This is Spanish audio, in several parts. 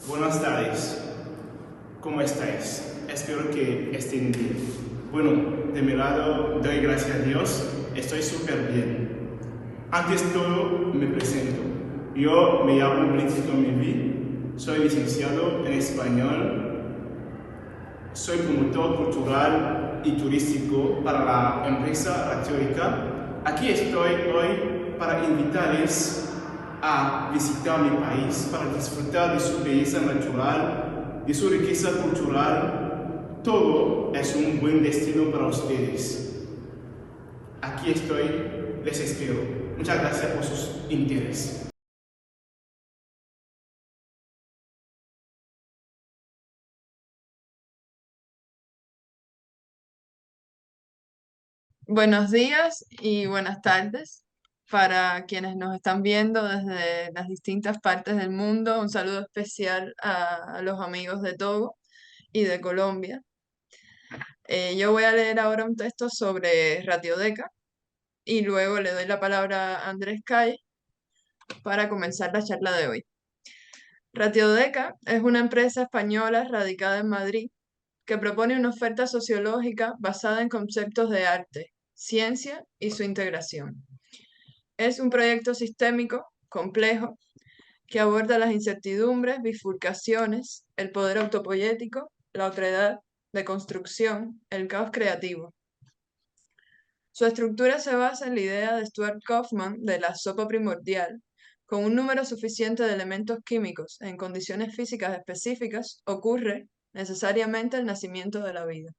Buenas tardes, ¿cómo estáis? Espero que estén bien. Bueno, de mi lado, doy gracias a Dios, estoy súper bien. Antes de todo, me presento. Yo me llamo Blintzito Mevi, soy licenciado en español, soy promotor cultural y turístico para la empresa La Teórica. Aquí estoy hoy para invitarles a visitar mi país, para disfrutar de su belleza natural, de su riqueza cultural. Todo es un buen destino para ustedes. Aquí estoy, les espero. Muchas gracias por sus interés. Buenos días y buenas tardes para quienes nos están viendo desde las distintas partes del mundo. Un saludo especial a los amigos de Togo y de Colombia. Yo voy a leer ahora un texto sobre Ratiodeca y luego le doy la palabra a Andrés Cay para comenzar la charla de hoy. Ratiodeca es una empresa española radicada en Madrid que propone una oferta sociológica basada en conceptos de arte, ciencia y su integración. Es un proyecto sistémico, complejo, que aborda las incertidumbres, bifurcaciones, el poder autopoyético, la otredad de construcción, el caos creativo. Su estructura se basa en la idea de Stuart Kauffman de la sopa primordial. Con un número suficiente de elementos químicos en condiciones físicas específicas, ocurre necesariamente el nacimiento de la vida.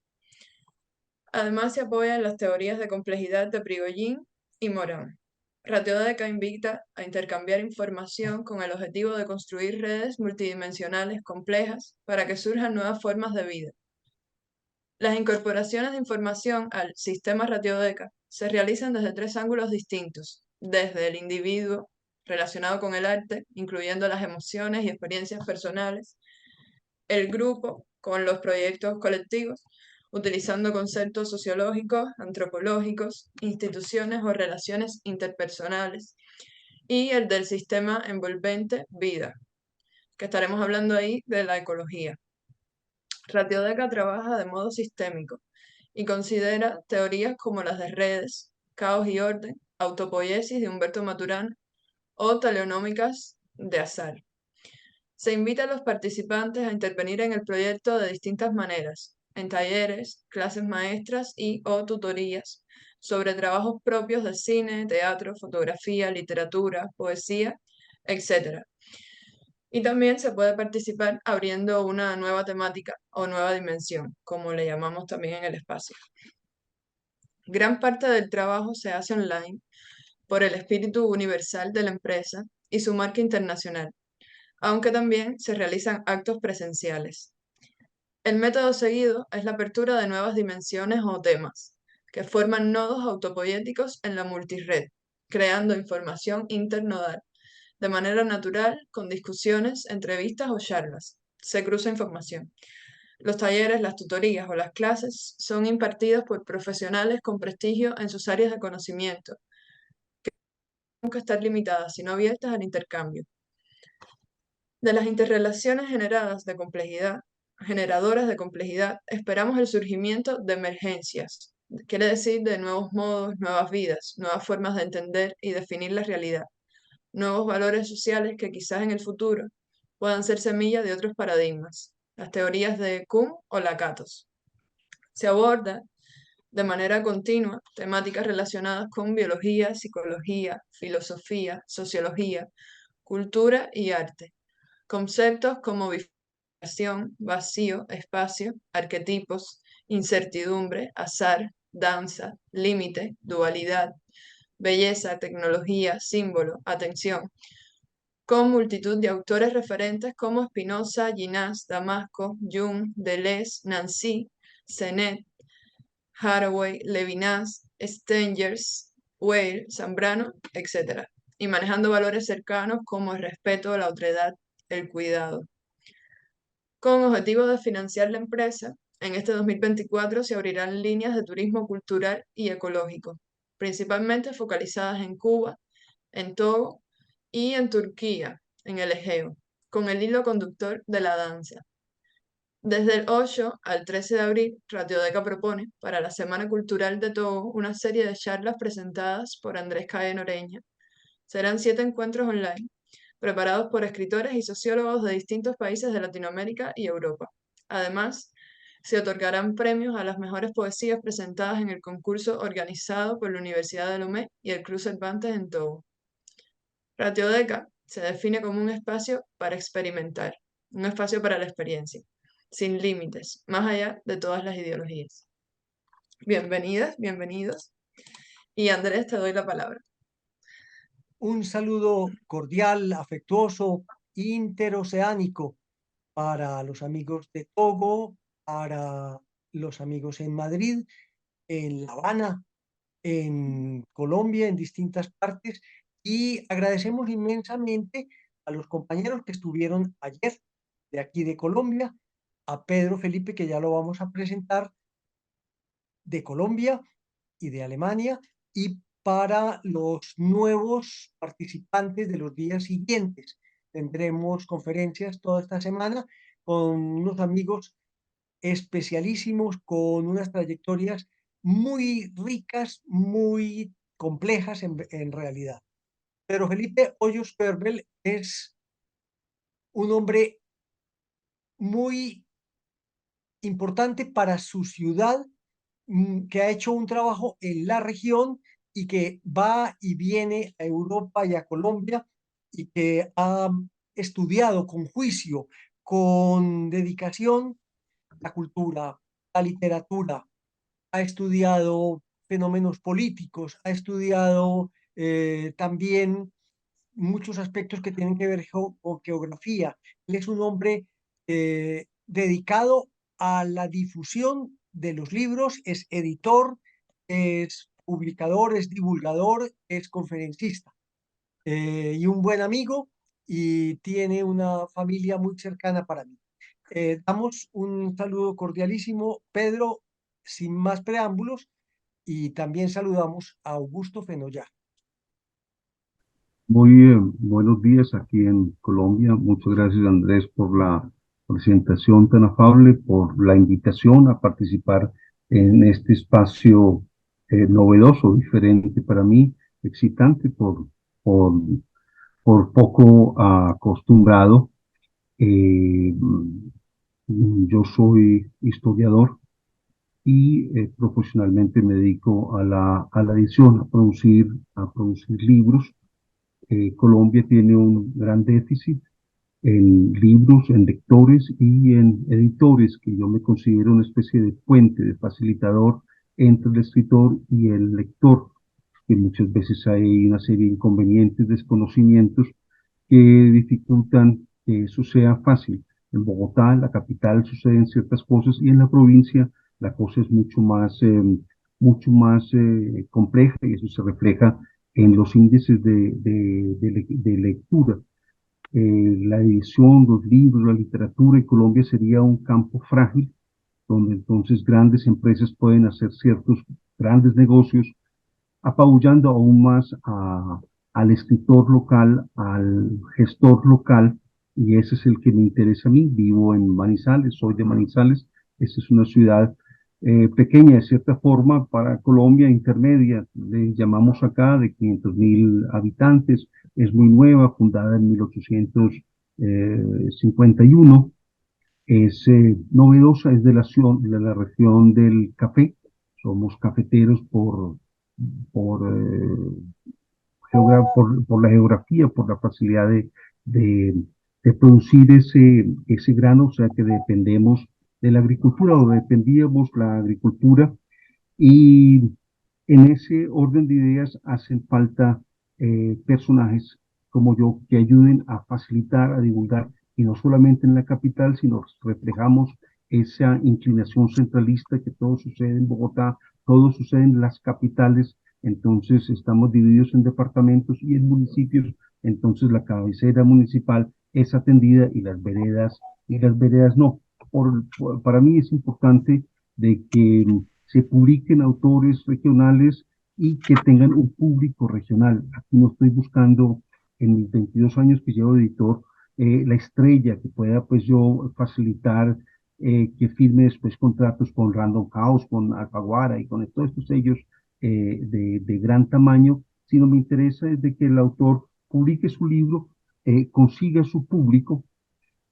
Además, se apoya en las teorías de complejidad de Prigogine y Morin. Ratiodeca invita a intercambiar información con el objetivo de construir redes multidimensionales complejas para que surjan nuevas formas de vida. Las incorporaciones de información al sistema Ratiodeca se realizan desde tres ángulos distintos: desde el individuo, relacionado con el arte, incluyendo las emociones y experiencias personales; el grupo, con los proyectos colectivos, utilizando conceptos sociológicos, antropológicos, instituciones o relaciones interpersonales; y el del sistema envolvente vida, que estaremos hablando ahí de la ecología. Ratiodeca trabaja de modo sistémico y considera teorías como las de redes, caos y orden, autopoiesis de Humberto Maturana o teleonómicas de azar. Se invita a los participantes a intervenir en el proyecto de distintas maneras, en talleres, clases maestras y/o tutorías sobre trabajos propios de cine, teatro, fotografía, literatura, poesía, etc. Y también se puede participar abriendo una nueva temática o nueva dimensión, como le llamamos también en el espacio. Gran parte del trabajo se hace online por el espíritu universal de la empresa y su marca internacional, aunque también se realizan actos presenciales. El método seguido es la apertura de nuevas dimensiones o temas, que forman nodos autopoyéticos en la multired, creando información internodal, de manera natural, con discusiones, entrevistas o charlas. Se cruza información. Los talleres, las tutorías o las clases son impartidos por profesionales con prestigio en sus áreas de conocimiento, que nunca están limitadas, sino abiertas al intercambio. De las interrelaciones generadoras de complejidad, esperamos el surgimiento de emergencias, quiere decir de nuevos modos, nuevas vidas, nuevas formas de entender y definir la realidad, nuevos valores sociales que quizás en el futuro puedan ser semilla de otros paradigmas, las teorías de Kuhn o Lakatos. Se aborda de manera continua temáticas relacionadas con biología, psicología, filosofía, sociología, cultura y arte. Conceptos como bifurcación, vacío, espacio, arquetipos, incertidumbre, azar, danza, límite, dualidad, belleza, tecnología, símbolo, atención, con multitud de autores referentes como Spinoza, Ginás, Damasco, Jung, Deleuze, Nancy, Senet, Haraway, Levinas, Stengers, Weil, Zambrano, etc. Y manejando valores cercanos como el respeto, la otredad, el cuidado. Con objetivo de financiar la empresa, en este 2024 se abrirán líneas de turismo cultural y ecológico, principalmente focalizadas en Cuba, en Togo y en Turquía, en el Egeo. con el hilo conductor de la danza. Desde el 8 al 13 de abril, Ratiodeca propone para la Semana Cultural de Togo una serie de charlas presentadas por Andrés Cae Noreña. Serán 7 encuentros online, preparados por escritores y sociólogos de distintos países de Latinoamérica y Europa. Además, se otorgarán premios a las mejores poesías presentadas en el concurso organizado por la Universidad de Lomé y el Cruz Cervantes en Togo. Ratiodeca se define como un espacio para experimentar, un espacio para la experiencia, sin límites, más allá de todas las ideologías. Bienvenidas, bienvenidos. Y Andrés, te doy la palabra. Un saludo cordial, afectuoso, interoceánico para los amigos de Togo, para los amigos en Madrid, en La Habana, en Colombia, en distintas partes, y agradecemos inmensamente a los compañeros que estuvieron ayer de aquí de Colombia, a Pedro Felipe, que ya lo vamos a presentar, de Colombia y de Alemania, y para los nuevos participantes de los días siguientes. Tendremos conferencias toda esta semana con unos amigos especialísimos, con unas trayectorias muy ricas, muy complejas en realidad. Pero Felipe Hoyos Perbel es un hombre muy importante para su ciudad, que ha hecho un trabajo en la región y que va y viene a Europa y a Colombia y que ha estudiado con juicio, con dedicación, la cultura, la literatura, ha estudiado fenómenos políticos, ha estudiado también muchos aspectos que tienen que ver con geografía. Él es un hombre dedicado a la difusión de los libros, es editor, es publicador, es divulgador, es conferencista, y un buen amigo, y tiene una familia muy cercana para mí. Damos un saludo cordialísimo, Pedro, sin más preámbulos, y también saludamos a Augusto Fenollá. Muy buenos días aquí en Colombia. Muchas gracias, Andrés, por la presentación tan afable, por la invitación a participar en este espacio novedoso, diferente para mí, excitante por, por poco acostumbrado. Eh, yo soy historiador y profesionalmente me dedico a la edición, a producir libros. Colombia tiene un gran déficit en libros, en lectores y en editores, que yo me considero una especie de puente, de facilitador entre el escritor y el lector, que muchas veces hay una serie de inconvenientes, desconocimientos que dificultan que eso sea fácil. En Bogotá, la capital, suceden ciertas cosas y en la provincia la cosa es mucho más compleja, y eso se refleja en los índices de lectura. La edición, los libros, la literatura en Colombia sería un campo frágil, donde entonces grandes empresas pueden hacer ciertos grandes negocios, apabullando aún más al escritor local, al gestor local, y ese es el que me interesa a mí. Vivo en Manizales, soy de Manizales. Esta es una ciudad pequeña, de cierta forma, para Colombia, intermedia, le llamamos acá, de 500.000 habitantes. Es muy nueva, fundada en 1851. Es novedosa, es de la región del café. Somos cafeteros por, por la geografía, por la facilidad de, de producir ese grano, o sea que dependemos de la agricultura, o dependíamos la agricultura, y en ese orden de ideas hacen falta personajes como yo que ayuden a facilitar, a divulgar, y no solamente en la capital, sino reflejamos esa inclinación centralista, que todo sucede en Bogotá, todo sucede en las capitales. Entonces estamos divididos en departamentos y en municipios, entonces la cabecera municipal es atendida y las veredas no. Para mí es importante de que se publiquen autores regionales y que tengan un público regional. Aquí no estoy buscando, en mis 22 años que llevo de editor, la estrella, que pueda pues yo facilitar que firme después contratos con Random House, con Alfaguara y con todos estos sellos de gran tamaño, sino me interesa es de que el autor publique su libro, consiga su público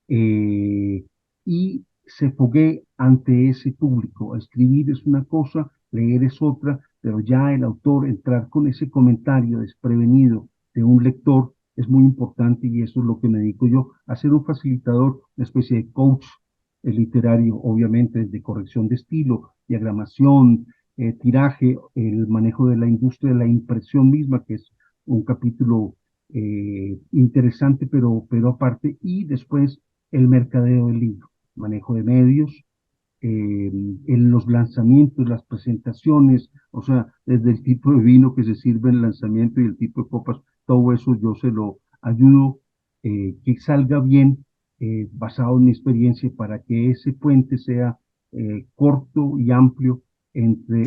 eh, y se foguee ante ese público. Escribir es una cosa, leer es otra, pero ya el autor entrar con ese comentario desprevenido de un lector es muy importante y eso es lo que me dedico yo, a ser un facilitador, una especie de coach literario, obviamente, de corrección de estilo, diagramación, tiraje, el manejo de la industria de la impresión misma, que es un capítulo interesante, pero aparte, y después el mercadeo del libro, manejo de medios, en los lanzamientos, las presentaciones, o sea, desde el tipo de vino que se sirve en el lanzamiento y el tipo de copas, todo eso yo se lo ayudo que salga bien basado en mi experiencia para que ese puente sea corto y amplio entre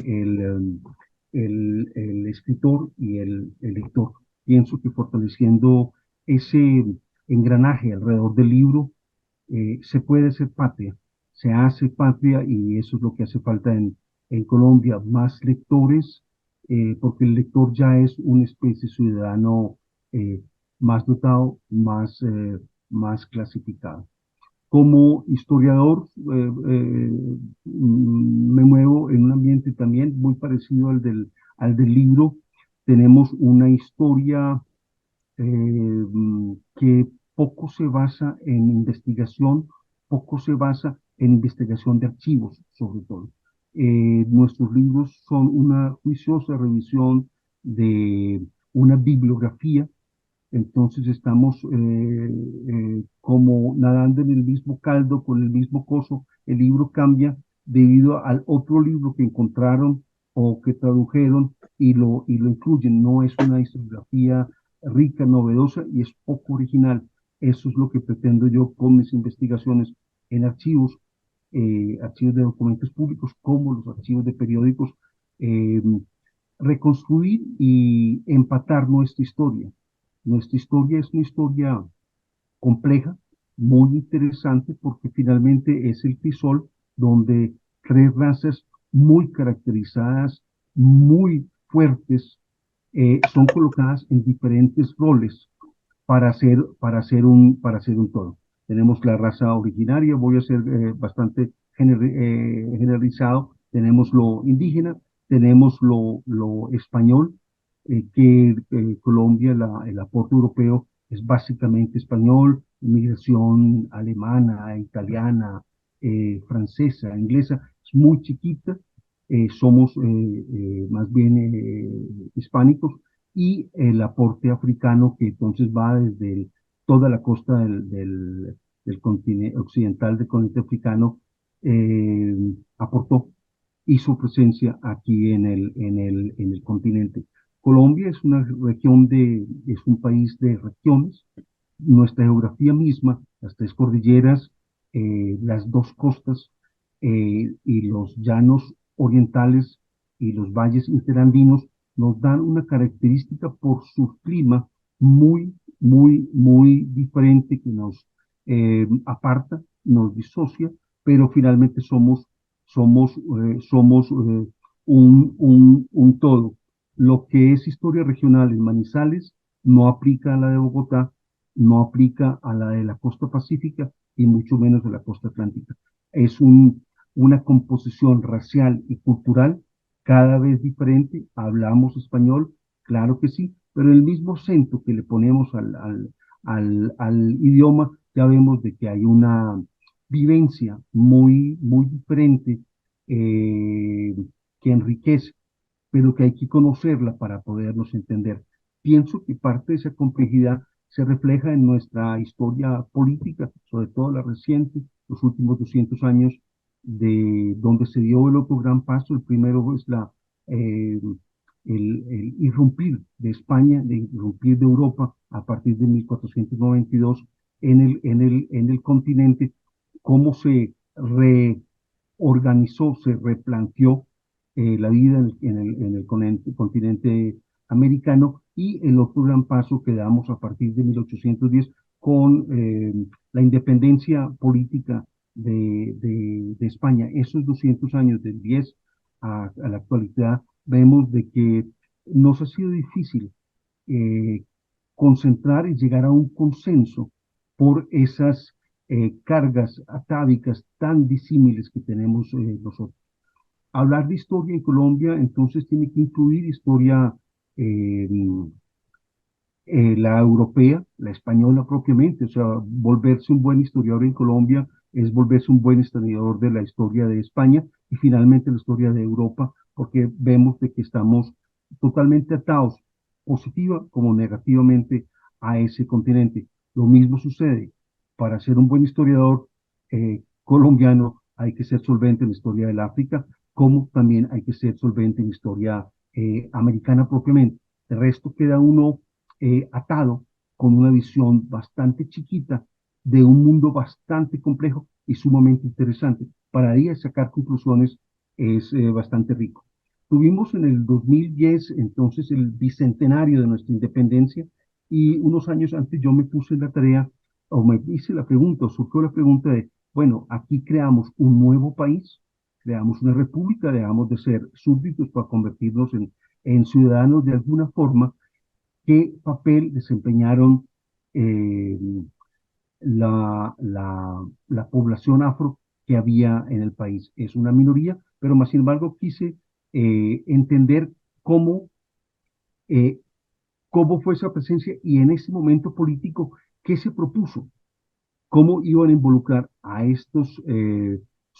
el escritor y el lector. Pienso que fortaleciendo ese engranaje alrededor del libro, se puede ser patria, se hace patria y eso es lo que hace falta en Colombia, más lectores, porque el lector ya es una especie de ciudadano eh, más dotado, más clasificado. Como historiador, me muevo en un ambiente también muy parecido al del libro. Tenemos una historia que poco se basa en investigación, poco se basa en investigación de archivos, sobre todo. Nuestros libros son una juiciosa revisión de una bibliografía, entonces estamos como nadando en el mismo caldo, con el mismo coso. El libro cambia debido al otro libro que encontraron o que tradujeron y lo incluyen. No es una historiografía rica, novedosa y es poco original. Eso es lo que pretendo yo con mis investigaciones en archivos de documentos públicos, como los archivos de periódicos, eh, reconstruir y empatar nuestra historia. Nuestra historia es una historia compleja, muy interesante, porque finalmente es el crisol donde tres razas muy caracterizadas, muy fuertes, son colocadas en diferentes roles para hacer un todo. Tenemos la raza originaria, voy a ser bastante generalizado, tenemos lo indígena, tenemos lo español, que Colombia, el aporte europeo es básicamente español, inmigración alemana, italiana, francesa, inglesa, es muy chiquita, somos más bien hispánicos, y el aporte africano que entonces va desde toda la costa del continente occidental del continente africano, eh, aportó, hizo presencia aquí en el continente. Colombia es una es un país de regiones. Nuestra geografía misma, las tres cordilleras, las dos costas y los llanos orientales y los valles interandinos nos dan una característica por su clima muy, muy, muy diferente que nos aparta, nos disocia, pero finalmente somos un todo. Lo que es historia regional en Manizales no aplica a la de Bogotá, no aplica a la de la costa pacífica y mucho menos de la costa atlántica. Es una composición racial y cultural cada vez diferente. Hablamos español, claro que sí, pero el mismo acento que le ponemos al idioma, ya vemos de que hay una vivencia muy, muy diferente eh, que enriquece, pero que hay que conocerla para podernos entender. Pienso que parte de esa complejidad se refleja en nuestra historia política, sobre todo la reciente, los últimos 200 años, de donde se dio el otro gran paso. El primero es eh, el irrumpir de España, de irrumpir de Europa a partir de 1492 en el continente, cómo se reorganizó, se replanteó la vida en el continente americano, y el otro gran paso que damos a partir de 1810 con la independencia política de España. Esos 200 años, del 10 a la actualidad, vemos de que nos ha sido difícil eh, concentrar y llegar a un consenso por esas cargas atávicas tan disímiles que tenemos nosotros. Hablar de historia en Colombia, entonces, tiene que incluir historia eh, la europea, la española propiamente. O sea, volverse un buen historiador en Colombia es volverse un buen historiador de la historia de España y finalmente la historia de Europa, porque vemos de que estamos totalmente atados, positiva como negativamente, a ese continente. Lo mismo sucede, para ser un buen historiador colombiano hay que ser solvente en la historia del África, como también hay que ser solvente en la historia americana propiamente. El resto queda uno atado con una visión bastante chiquita de un mundo bastante complejo y sumamente interesante. Para ahí sacar conclusiones es bastante rico. Tuvimos en el 2010 entonces el bicentenario de nuestra independencia y unos años antes yo me puse la tarea o me hice la pregunta, o surgió la pregunta de, bueno, aquí creamos un nuevo país, creamos una república, dejamos de ser súbditos para convertirnos en ciudadanos de alguna forma. ¿Qué papel desempeñaron eh, la población afro que había en el país? Es una minoría, pero más sin embargo quise entender cómo, eh, cómo fue esa presencia y en ese momento político, qué se propuso, cómo iban a involucrar a estos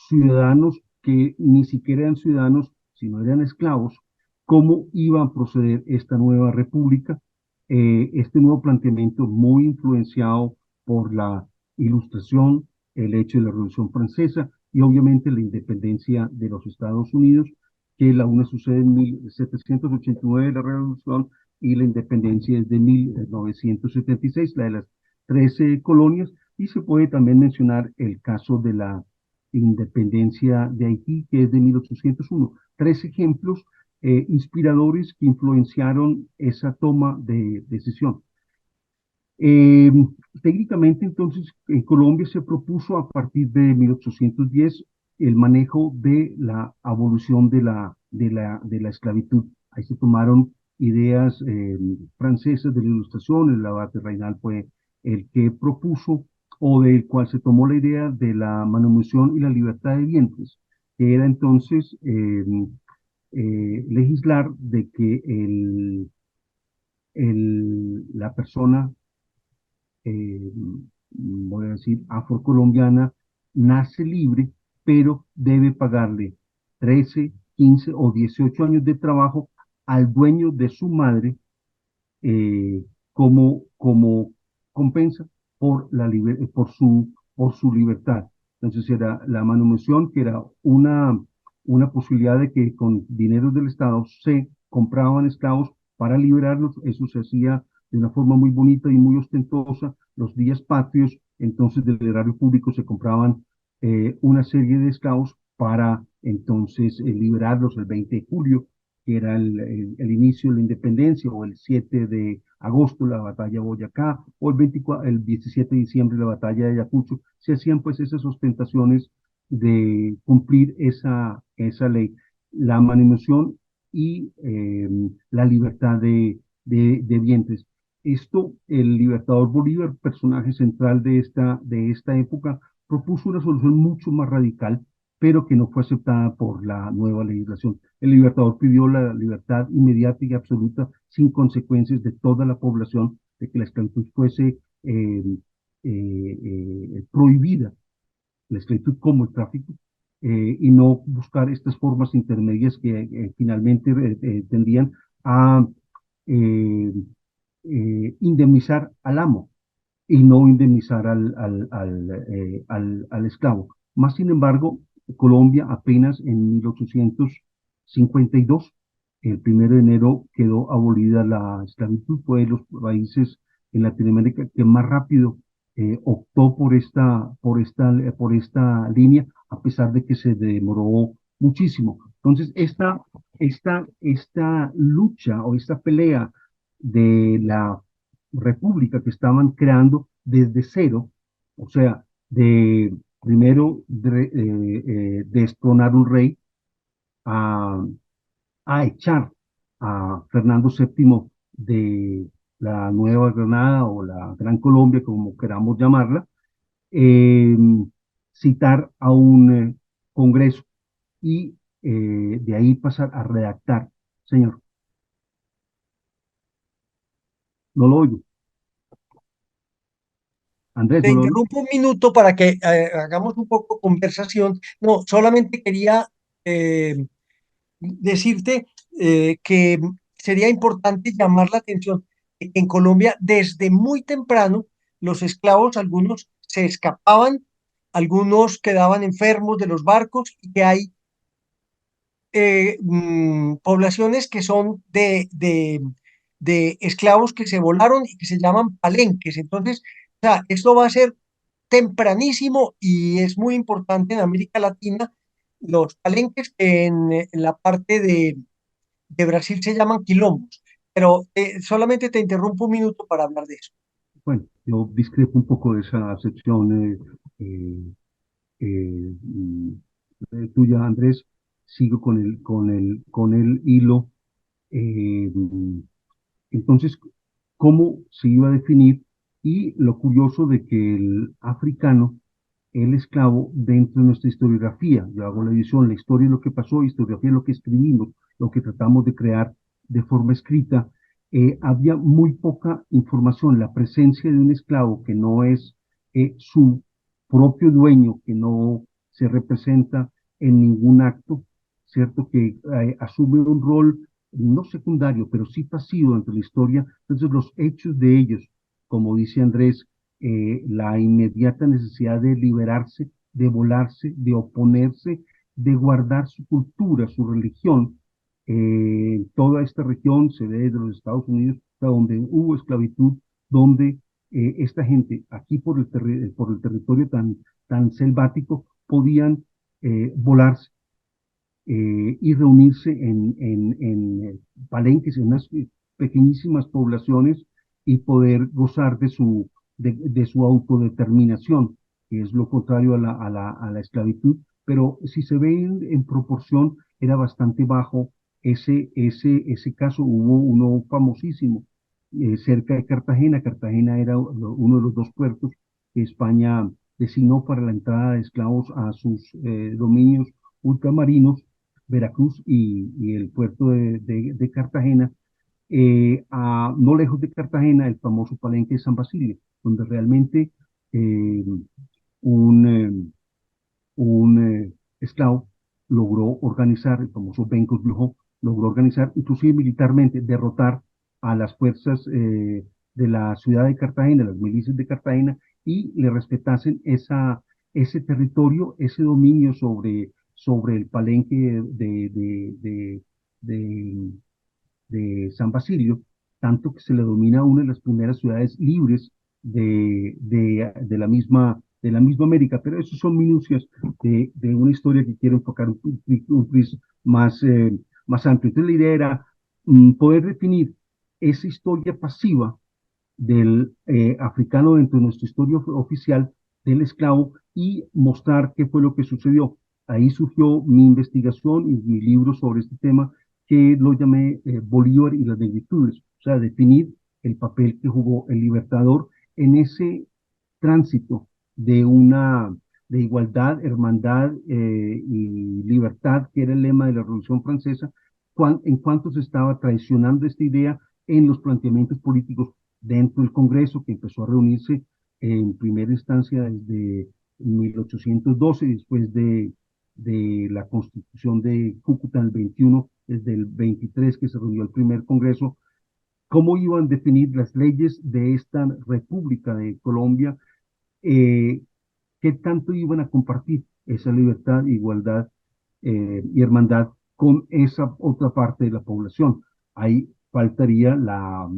ciudadanos que ni siquiera eran ciudadanos, sino eran esclavos, cómo iba a proceder esta nueva república, este nuevo planteamiento muy influenciado por la Ilustración, el hecho de la Revolución Francesa y obviamente la independencia de los Estados Unidos, que la una sucede en 1789, la Revolución, y la independencia es de 1976, la de las 13 colonias, y se puede también mencionar el caso de la independencia de Haití, que es de 1801. Tres ejemplos inspiradores que influenciaron esa toma de decisión. Eh, Técnicamente, entonces, en Colombia se propuso a partir de 1810 el manejo de la abolición de la esclavitud. Ahí se tomaron ideas francesas de la Ilustración. El abate Raynal fue el que propuso, o del cual se tomó la idea de la manutención y la libertad de vientres, que era entonces legislar de que la persona, eh, voy a decir, afrocolombiana, nace libre, pero debe pagarle 13, 15 o 18 años de trabajo al dueño de su madre como compensa por su libertad. Entonces era la manutención, que era una posibilidad de que con dinero del Estado se compraban esclavos para liberarlos. Eso se hacía de una forma muy bonita y muy ostentosa. Los días patrios, entonces, del erario público se compraban una serie de esclavos para entonces liberarlos el 20 de julio, que era el inicio de la independencia, o el 7 de agosto, la batalla de Boyacá, o el 17 de diciembre, la batalla de Ayacucho. Se hacían pues esas ostentaciones de cumplir esa ley, la manutención y la libertad de vientres. Esto, el Libertador Bolívar, personaje central de esta época, propuso una solución mucho más radical, pero que no fue aceptada por la nueva legislación. El Libertador pidió la libertad inmediata y absoluta, sin consecuencias, de toda la población, de que la esclavitud fuese prohibida, la esclavitud como el tráfico, y no buscar estas formas intermedias que finalmente tendían a eh, indemnizar al amo y no indemnizar al esclavo. Más sin embargo, Colombia apenas en 1852, el 1 de enero, quedó abolida la esclavitud. Fue de los países en Latinoamérica que más rápido optó por esta línea, a pesar de que se demoró muchísimo. Entonces, esta lucha o esta pelea de la república que estaban creando desde cero, o sea, de primero destronar un rey a, a echar a Fernando VII de la Nueva Granada o la Gran Colombia, como queramos llamarla, eh, citar a un congreso y de ahí pasar a redactar. Señor, no lo oyo. Andrés, Te no lo oyo. interrumpo un minuto para que hagamos un poco conversación. No, solamente quería eh, decirte que sería importante llamar la atención que en Colombia desde muy temprano los esclavos, algunos se escapaban, algunos quedaban enfermos de los barcos y que hay poblaciones que son de esclavos que se volaron y que se llaman palenques. Entonces, o sea, esto va a ser tempranísimo y es muy importante en América Latina. Los palenques en la parte de Brasil se llaman quilombos, pero solamente te interrumpo un minuto para hablar de eso. Bueno, yo discrepo un poco de esa sección eh, eh, mm, tuya, Andrés. Sigo con el hilo. eh, mm, entonces, ¿cómo se iba a definir? Y lo curioso de que el africano, el esclavo, dentro de nuestra historiografía, yo hago la edición, la historia es lo que pasó, historiografía es lo que escribimos, lo que tratamos de crear de forma escrita, había muy poca información. La presencia de un esclavo que no es su propio dueño, que no se representa en ningún acto, ¿cierto? Que asume un rol no secundario, pero sí pasivo dentro de la historia. Entonces, los hechos de ellos, como dice Andrés, la inmediata necesidad de liberarse, de volarse, de oponerse, de guardar su cultura, su religión. Toda esta región se ve de los Estados Unidos, donde hubo esclavitud, donde esta gente aquí por el territorio tan selvático podían volarse y reunirse en palenques, en unas pequeñísimas poblaciones y poder gozar de su autodeterminación, que es lo contrario a la esclavitud. Pero si se ve en proporción, era bastante bajo ese caso. Hubo uno famosísimo cerca de Cartagena. Cartagena era uno de los dos puertos que España designó para la entrada de esclavos a sus dominios ultramarinos, Veracruz y el puerto de Cartagena, no lejos de Cartagena, el famoso Palenque de San Basilio, donde realmente eh, un, eh, un esclavo logró organizar, el famoso Ben Gurion, logró organizar, inclusive militarmente, derrotar a las fuerzas de la ciudad de Cartagena, las milicias de Cartagena, y le respetasen ese territorio, ese dominio sobre el palenque de, de San Basilio, tanto que se le domina una de las primeras ciudades libres de la misma América. Pero eso son minucias de una historia que quiero enfocar un tris más amplio. Entonces la idea era poder definir esa historia pasiva del africano dentro de nuestra historia oficial del esclavo y mostrar qué fue lo que sucedió. Ahí surgió mi investigación y mi libro sobre este tema, que lo llamé Bolívar y las negritudes, o sea, definir el papel que jugó el libertador en ese tránsito de una de igualdad, hermandad y libertad, que era el lema de la Revolución Francesa, en cuanto se estaba traicionando esta idea en los planteamientos políticos dentro del Congreso, que empezó a reunirse en primera instancia desde 1812, después de la Constitución de Cúcuta el 21, desde el 23 que se reunió el primer Congreso. ¿Cómo iban a definir las leyes de esta República de Colombia? eh, ¿Qué tanto iban a compartir esa libertad, igualdad y hermandad con esa otra parte de la población? Ahí faltaría la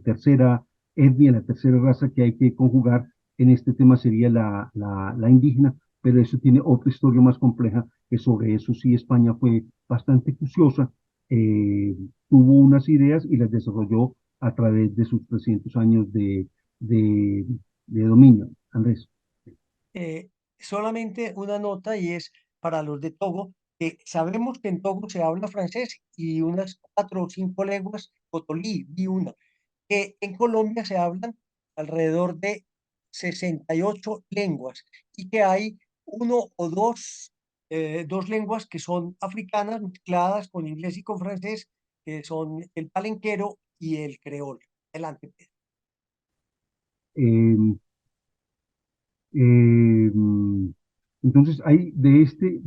tercera etnia, la tercera raza que hay que conjugar en este tema sería la indígena, pero eso tiene otra historia más compleja, que sobre eso sí España fue bastante cuciosa, tuvo unas ideas y las desarrolló a través de sus 300 años de, de dominio. Andrés. Solamente una nota y es para los de Togo, que sabemos que en Togo se habla francés y unas 4 o 5 lenguas, Cotolí, vi una, que en Colombia se hablan alrededor de 68 lenguas y que hay uno o dos lenguas que son africanas mezcladas con inglés y con francés, que son el palenquero y el creol. Adelante, Pedro. Eh, Eh, entonces, hay de este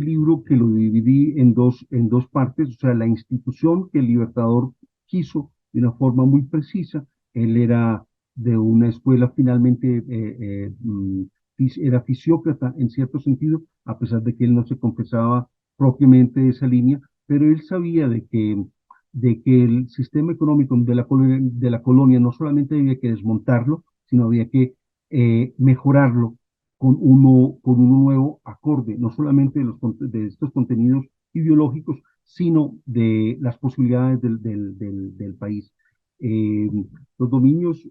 libro que lo dividí en dos partes, o sea, la institución que el Libertador quiso de una forma muy precisa. Él era de una escuela finalmente, era fisiócrata en cierto sentido, a pesar de que él no se confesaba propiamente de esa línea, pero él sabía de que el sistema económico de la colonia no solamente había que desmontarlo, sino había que mejorarlo con uno nuevo acorde, no solamente de estos contenidos ideológicos, sino de las posibilidades del país. Eh, los dominios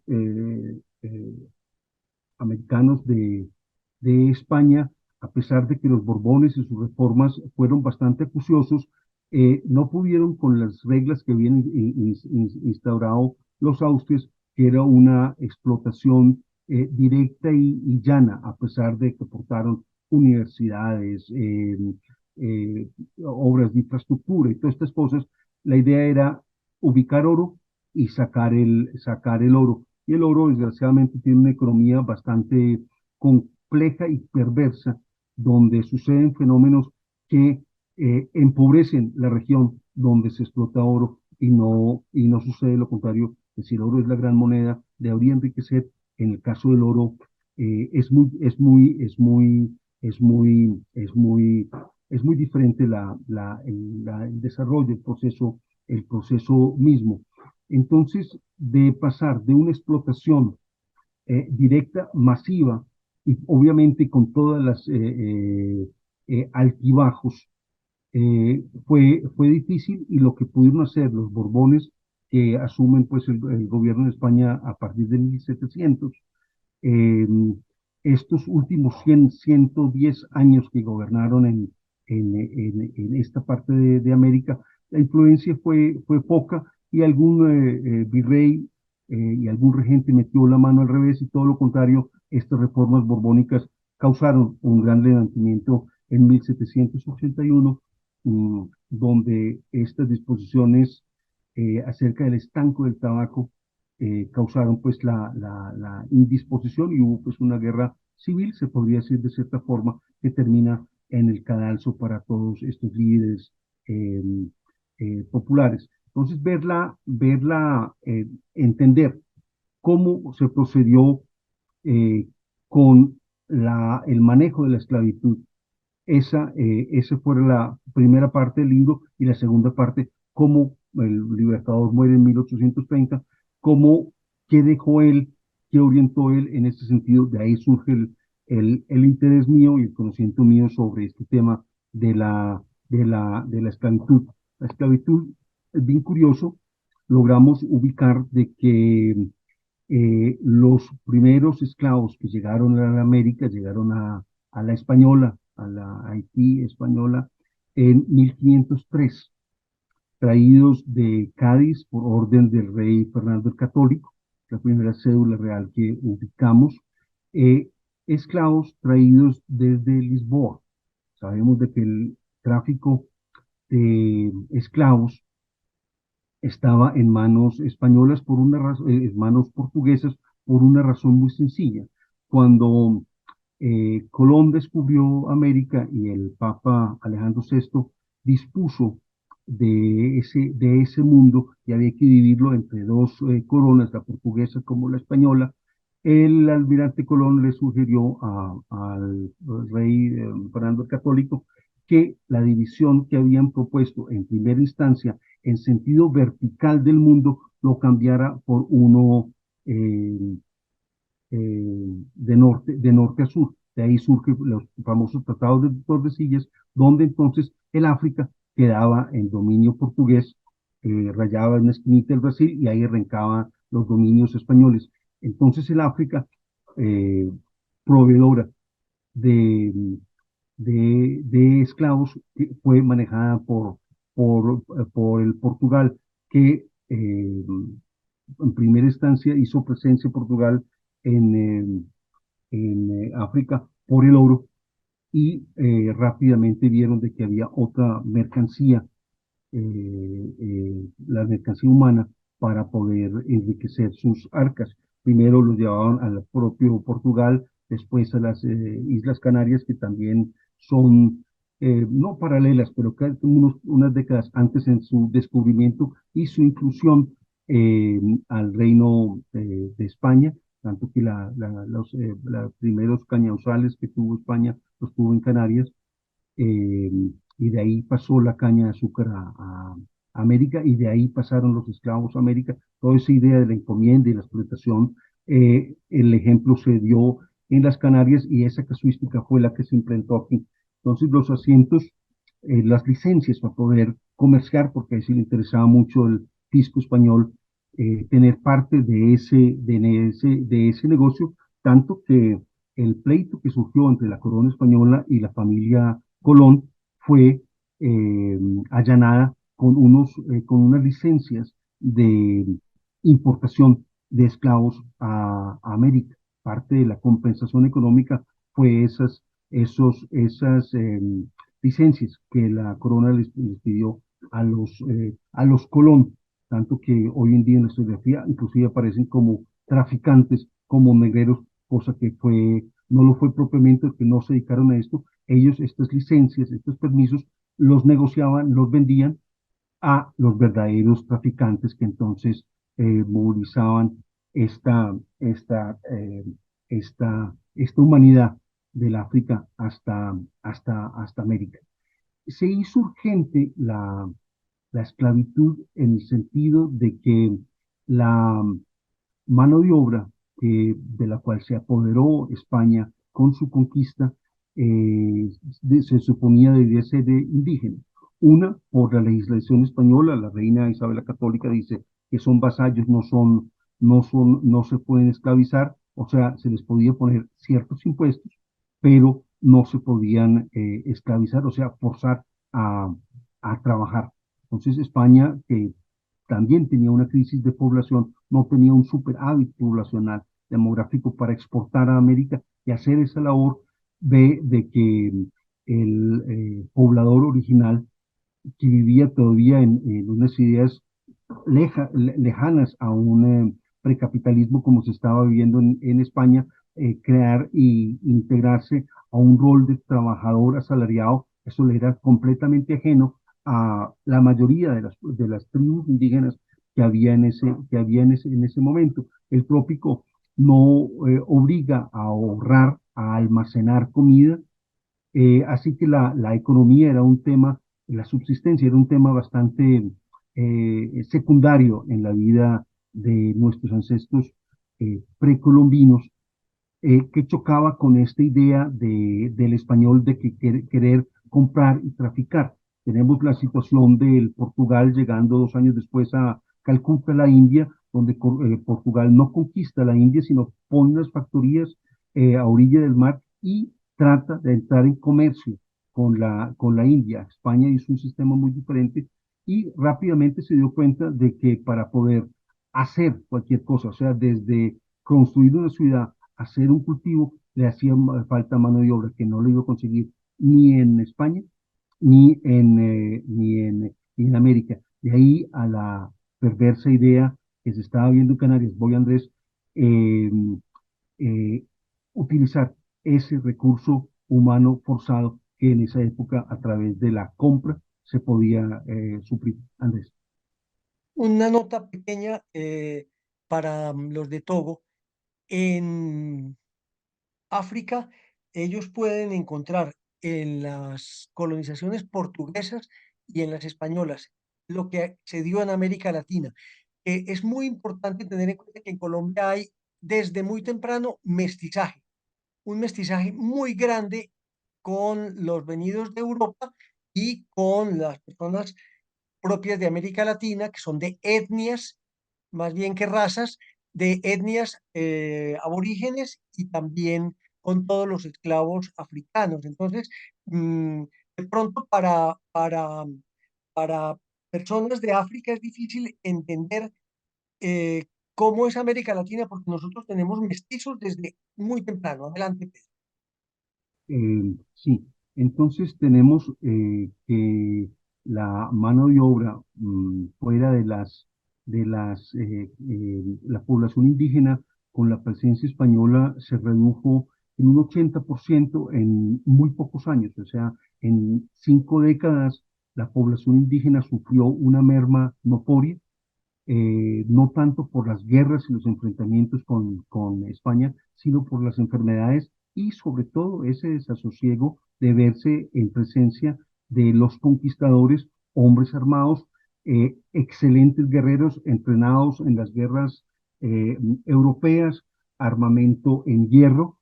americanos de España, a pesar de que los Borbones y sus reformas fueron bastante acuciosos, no pudieron con las reglas que habían instaurado los Austrias, que era una explotación directa y llana, a pesar de que aportaron universidades, obras de infraestructura y todas estas cosas. La idea era ubicar oro y sacar el oro. Y el oro, desgraciadamente, tiene una economía bastante compleja y perversa, donde suceden fenómenos que empobrecen la región donde se explota oro y no sucede lo contrario, que si el oro es la gran moneda, debería enriquecer. En el caso del oro, es muy diferente el desarrollo, el proceso mismo. Entonces, de pasar de una explotación directa, masiva, y obviamente con todas las altibajos, fue difícil, y lo que pudieron hacer los Borbones, que asumen pues el gobierno de España a partir de 1700, eh, estos últimos 110 años que gobernaron en esta parte de América, la influencia fue poca, y algún virrey y algún regente metió la mano al revés, y todo lo contrario, estas reformas borbónicas causaron un gran levantamiento en 1781, donde estas disposiciones acerca del estanco del tabaco causaron pues la indisposición, y hubo pues una guerra civil, se podría decir de cierta forma, que termina en el cadalso para todos estos líderes eh, populares. Entonces, entender cómo se procedió eh, con el manejo de la esclavitud. Esa fue la primera parte del libro, y la segunda parte, cómo el Libertador muere en 1830, cómo, qué dejó él, qué orientó él en este sentido. De ahí surge el interés mío y el conocimiento mío sobre este tema de la esclavitud. La esclavitud es bien curioso. Logramos ubicar de que los primeros esclavos que llegaron a la América llegaron a la Española, a la Haití española, en 1503, traídos de Cádiz por orden del rey Fernando el Católico, la primera cédula real que ubicamos, eh, esclavos traídos desde Lisboa. Sabemos de que el tráfico de esclavos estaba en manos españolas en manos portuguesas, por una razón muy sencilla. Cuando Colón descubrió América y el Papa Alejandro VI dispuso de ese mundo, y había que dividirlo entre dos coronas, la portuguesa como la española, el almirante Colón le sugirió al rey Fernando el Católico que la división que habían propuesto en primera instancia en sentido vertical del mundo lo cambiara por uno eh, de norte a sur. De ahí surgen los famosos tratados de Tordesillas, donde entonces el África quedaba en dominio portugués, rayaba en la esquinita del Brasil, y ahí arrancaba los dominios españoles. Entonces el África, proveedora de, de esclavos, que fue manejada por el Portugal, que en primera instancia hizo presencia Portugal en, África por el oro y rápidamente vieron de que había otra mercancía, la mercancía humana, para poder enriquecer sus arcas. Primero los llevaban al propio Portugal, después a las Islas Canarias, que también son no paralelas, pero que unas décadas antes en su descubrimiento y su inclusión al reino de España, tanto que los primeros cañauzales que tuvo España los tuvo en Canarias, eh, y de ahí pasó la caña de azúcar a América, y de ahí pasaron los esclavos a América. Toda esa idea de la encomienda y la explotación, el ejemplo se dio en las Canarias y esa casuística fue la que se implementó aquí. Entonces los asientos, las licencias para poder comerciar, porque ahí sí le interesaba mucho el fisco español, tener parte de ese negocio, tanto que el pleito que surgió entre la corona española y la familia Colón fue eh, allanada con unas licencias de importación de esclavos a América. Parte de la compensación económica fue esas licencias que la corona les pidió a los Colón, tanto que hoy en día en la historiografía inclusive aparecen como traficantes, como negreros, cosa que no lo fue propiamente, que no se dedicaron a esto. Ellos estas licencias, estos permisos, los negociaban, los vendían a los verdaderos traficantes que entonces movilizaban esta humanidad del África hasta América. Se hizo urgente la esclavitud en el sentido de que la mano de obra de la cual se apoderó España con su conquista, se suponía debía ser de indígena. Una, por la legislación española, la reina Isabel la Católica dice que son vasallos, no se pueden esclavizar, o sea, se les podía poner ciertos impuestos, pero no se podían esclavizar, o sea, forzar a trabajar. Entonces España, que también tenía una crisis de población, no tenía un superávit poblacional demográfico para exportar a América y hacer esa labor, de que el poblador original, que vivía todavía en unas ideas lejanas a un precapitalismo como se estaba viviendo en España, crear e integrarse a un rol de trabajador asalariado, eso le era completamente ajeno a la mayoría de las tribus indígenas que había en ese momento. El trópico no obliga a ahorrar, a almacenar comida, así que la economía era un tema, la subsistencia era un tema bastante secundario en la vida de nuestros ancestros precolombinos, que chocaba con esta idea del español de querer comprar y traficar. Tenemos la situación del Portugal llegando 2 años después a Calcuta, la India, donde Portugal no conquista la India, sino pone unas factorías a orilla del mar y trata de entrar en comercio con la India. España hizo un sistema muy diferente y rápidamente se dio cuenta de que para poder hacer cualquier cosa, o sea, desde construir una ciudad, hacer un cultivo, le hacía falta mano de obra que no lo iba a conseguir ni en España ni en América. De ahí a la perversa idea que se estaba viendo en Canarias, voy Andrés, eh, eh, utilizar ese recurso humano forzado que en esa época a través de la compra se podía suplir. Andrés. Una nota pequeña para los de Togo. En África, ellos pueden encontrar en las colonizaciones portuguesas y en las españolas lo que se dio en América Latina. Es muy importante tener en cuenta que en Colombia hay desde muy temprano mestizaje, un mestizaje muy grande con los venidos de Europa y con las personas propias de América Latina, que son de etnias más bien que razas de etnias aborígenes y también con todos los esclavos africanos. Entonces, de pronto para personas de África es difícil entender eh, cómo es América Latina porque nosotros tenemos mestizos desde muy temprano. Adelante, Pedro. Sí, entonces tenemos que la mano de obra fuera de la población indígena con la presencia española se redujo en un 80% en muy pocos años, o sea, en 5 décadas la población indígena sufrió una merma notoria, no tanto por las guerras y los enfrentamientos con España, sino por las enfermedades y sobre todo ese desasosiego de verse en presencia de los conquistadores, hombres armados, excelentes guerreros entrenados en las guerras europeas, armamento en hierro,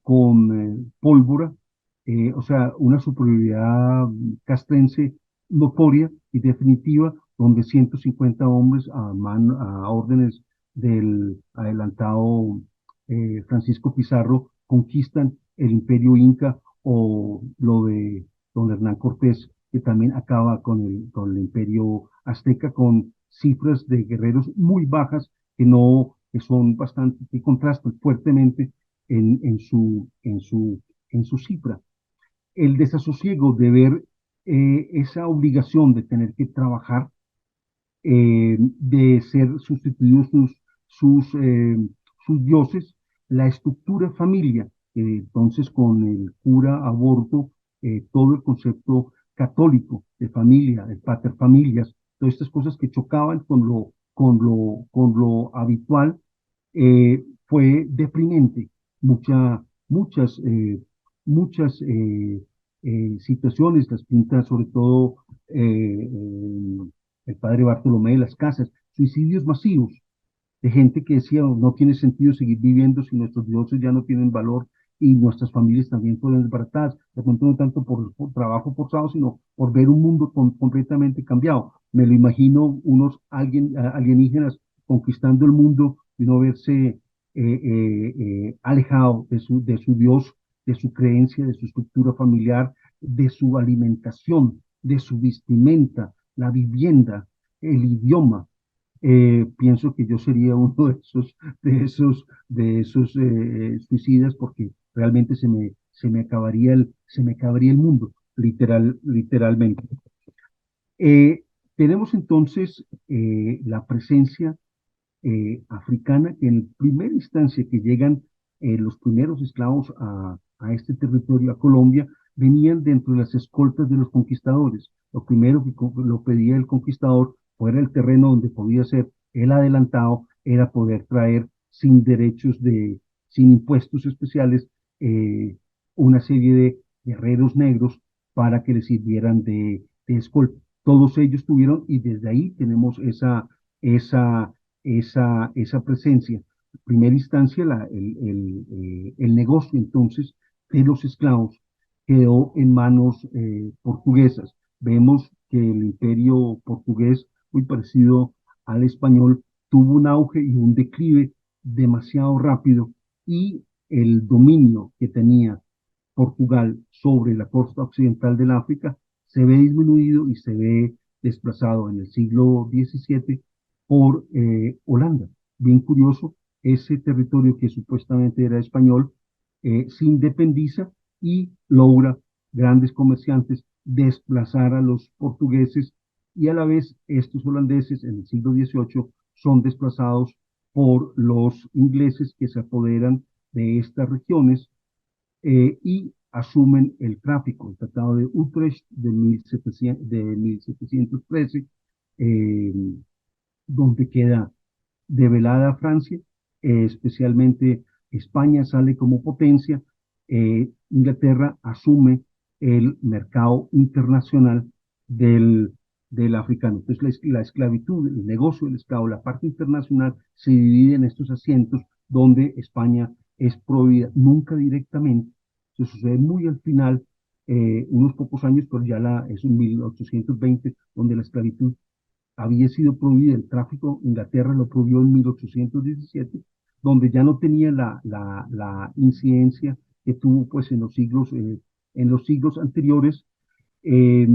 con pólvora, o sea, una superioridad castrense notoria y definitiva, donde 150 hombres a órdenes del adelantado Francisco Pizarro conquistan el imperio inca, o lo de don Hernán Cortés, que también acaba con el imperio azteca, con cifras de guerreros muy bajas que son bastante, que contrastan fuertemente en su cifra. El desasosiego de ver esa obligación de tener que trabajar, de ser sustituidos sus dioses, la estructura familia, entonces con el cura aborto, todo el concepto católico de familia, de pater familias, todas estas cosas que chocaban con lo habitual, fue deprimente. Muchas situaciones, las pinta sobre todo el padre Bartolomé de las Casas, suicidios masivos de gente que decía: "Oh, no tiene sentido seguir viviendo si nuestros dioses ya no tienen valor y nuestras familias también fueron desbaratadas", de pronto no tanto por trabajo forzado, sino por ver un mundo completamente cambiado. Me lo imagino alienígenas conquistando el mundo y no verse alejado de su Dios, de su creencia, de su estructura familiar, de su alimentación, de su vestimenta, la vivienda, el idioma. Pienso que yo sería uno de esos suicidas, porque realmente se me acabaría el mundo, literalmente. Tenemos entonces la presencia africana, que en primera instancia que llegan los primeros esclavos a este territorio, a Colombia, venían dentro de las escoltas de los conquistadores. Lo primero que lo pedía el conquistador, fuera el terreno donde podía ser el adelantado, era poder traer sin sin impuestos especiales, una serie de guerreros negros para que les sirvieran de escolta. Todos ellos tuvieron, y desde ahí tenemos esa esa presencia. En primera instancia, el negocio entonces de los esclavos quedó en manos portuguesas. Vemos que el imperio portugués, muy parecido al español, tuvo un auge y un declive demasiado rápido, y el dominio que tenía Portugal sobre la costa occidental del África se ve disminuido y se ve desplazado en el siglo XVII por Holanda. Bien curioso, ese territorio que supuestamente era español se independiza y logra grandes comerciantes desplazar a los portugueses, y a la vez estos holandeses en el siglo XVIII son desplazados por los ingleses, que se apoderan de estas regiones y asumen el tráfico. El Tratado de Utrecht de 1713, eh, donde queda develada Francia, especialmente España sale como potencia, Inglaterra asume el mercado internacional del africano. Entonces la esclavitud, el negocio del esclavo, la parte internacional, se divide en estos asientos donde España es prohibida, nunca directamente. Eso sucede muy al final, unos pocos años, pero ya es un 1820, donde la esclavitud había sido prohibida, el tráfico, Inglaterra lo prohibió en 1817, donde ya no tenía la incidencia que tuvo pues en los siglos anteriores. eh,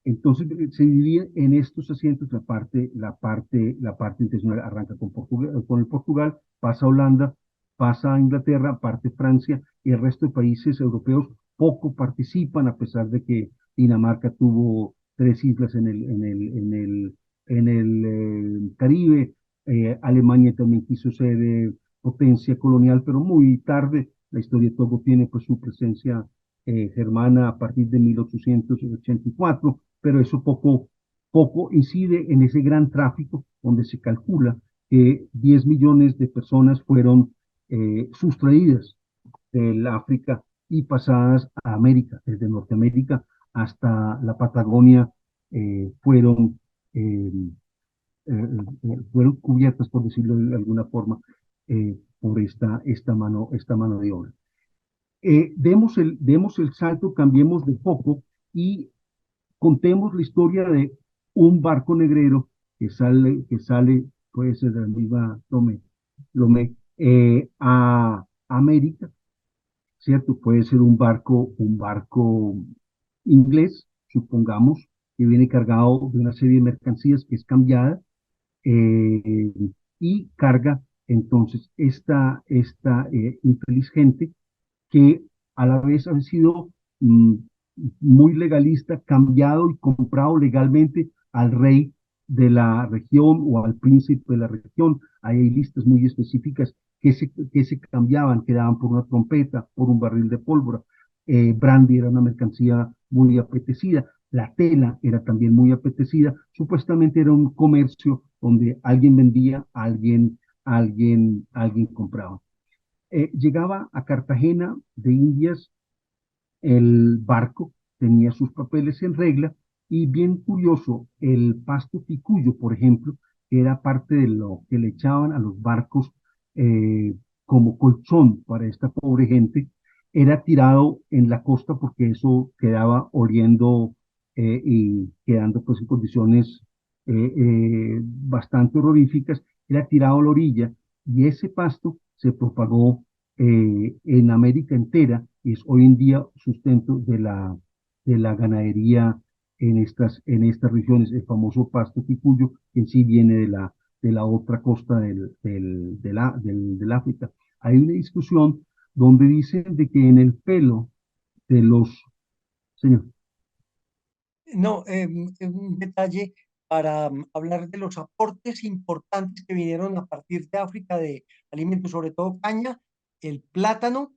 entonces se divide en estos asientos la parte intencional arranca con el Portugal, pasa a Holanda, pasa a Inglaterra, parte Francia y el resto de países europeos poco participan a pesar de que Dinamarca tuvo 3 islas en el Caribe. Alemania también quiso ser potencia colonial, pero muy tarde. La historia de Togo tiene pues su presencia germana a partir de 1884, pero eso poco incide en ese gran tráfico donde se calcula que 10 millones de personas fueron sustraídas del África y pasadas a América, desde Norteamérica hasta la Patagonia, fueron, eh, fueron cubiertas, por decirlo de alguna forma, por esta mano de obra. Demos el salto, cambiemos de foco y contemos la historia de un barco negrero que sale, puede ser de la misma a América, ¿cierto? Puede ser un barco inglés, supongamos, que viene cargado de una serie de mercancías que es cambiada, eh, y carga entonces esta infeliz gente que a la vez han sido mm, muy legalista, cambiado y comprado legalmente al rey de la región o al príncipe de la región. Ahí hay listas muy específicas que se cambiaban, que daban por una trompeta, por un barril de pólvora. Brandy era una mercancía muy apetecida. La tela era también muy apetecida. Supuestamente era un comercio donde alguien vendía, alguien compraba. Llegaba a Cartagena de Indias el barco, tenía sus papeles en regla y bien curioso, el pasto picuyo, por ejemplo, que era parte de lo que le echaban a los barcos como colchón para esta pobre gente, era tirado en la costa porque eso quedaba oliendo y quedando pues en condiciones bastante horroríficas, era tirado a la orilla y ese pasto se propagó en América entera y es hoy en día sustento de la ganadería en estas regiones. El famoso pasto picuyo, que en sí viene de la otra costa del África. Hay una discusión donde dicen de que en el pelo de los... Señor. No, un detalle para hablar de los aportes importantes que vinieron a partir de África de alimentos, sobre todo caña, el plátano.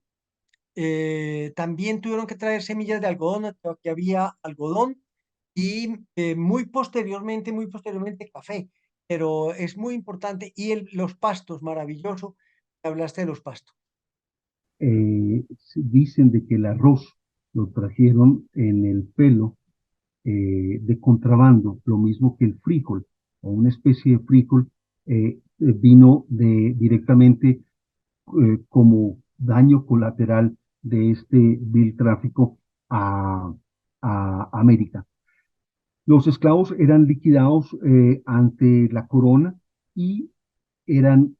También tuvieron que traer semillas de algodón, que había algodón y muy posteriormente café, pero es muy importante. Y los pastos, maravilloso, hablaste de los pastos. Dicen de que el arroz lo trajeron en el pelo de contrabando, lo mismo que el frijol, o una especie de frijol, vino directamente como daño colateral de este vil tráfico a América. Los esclavos eran liquidados ante la corona y eran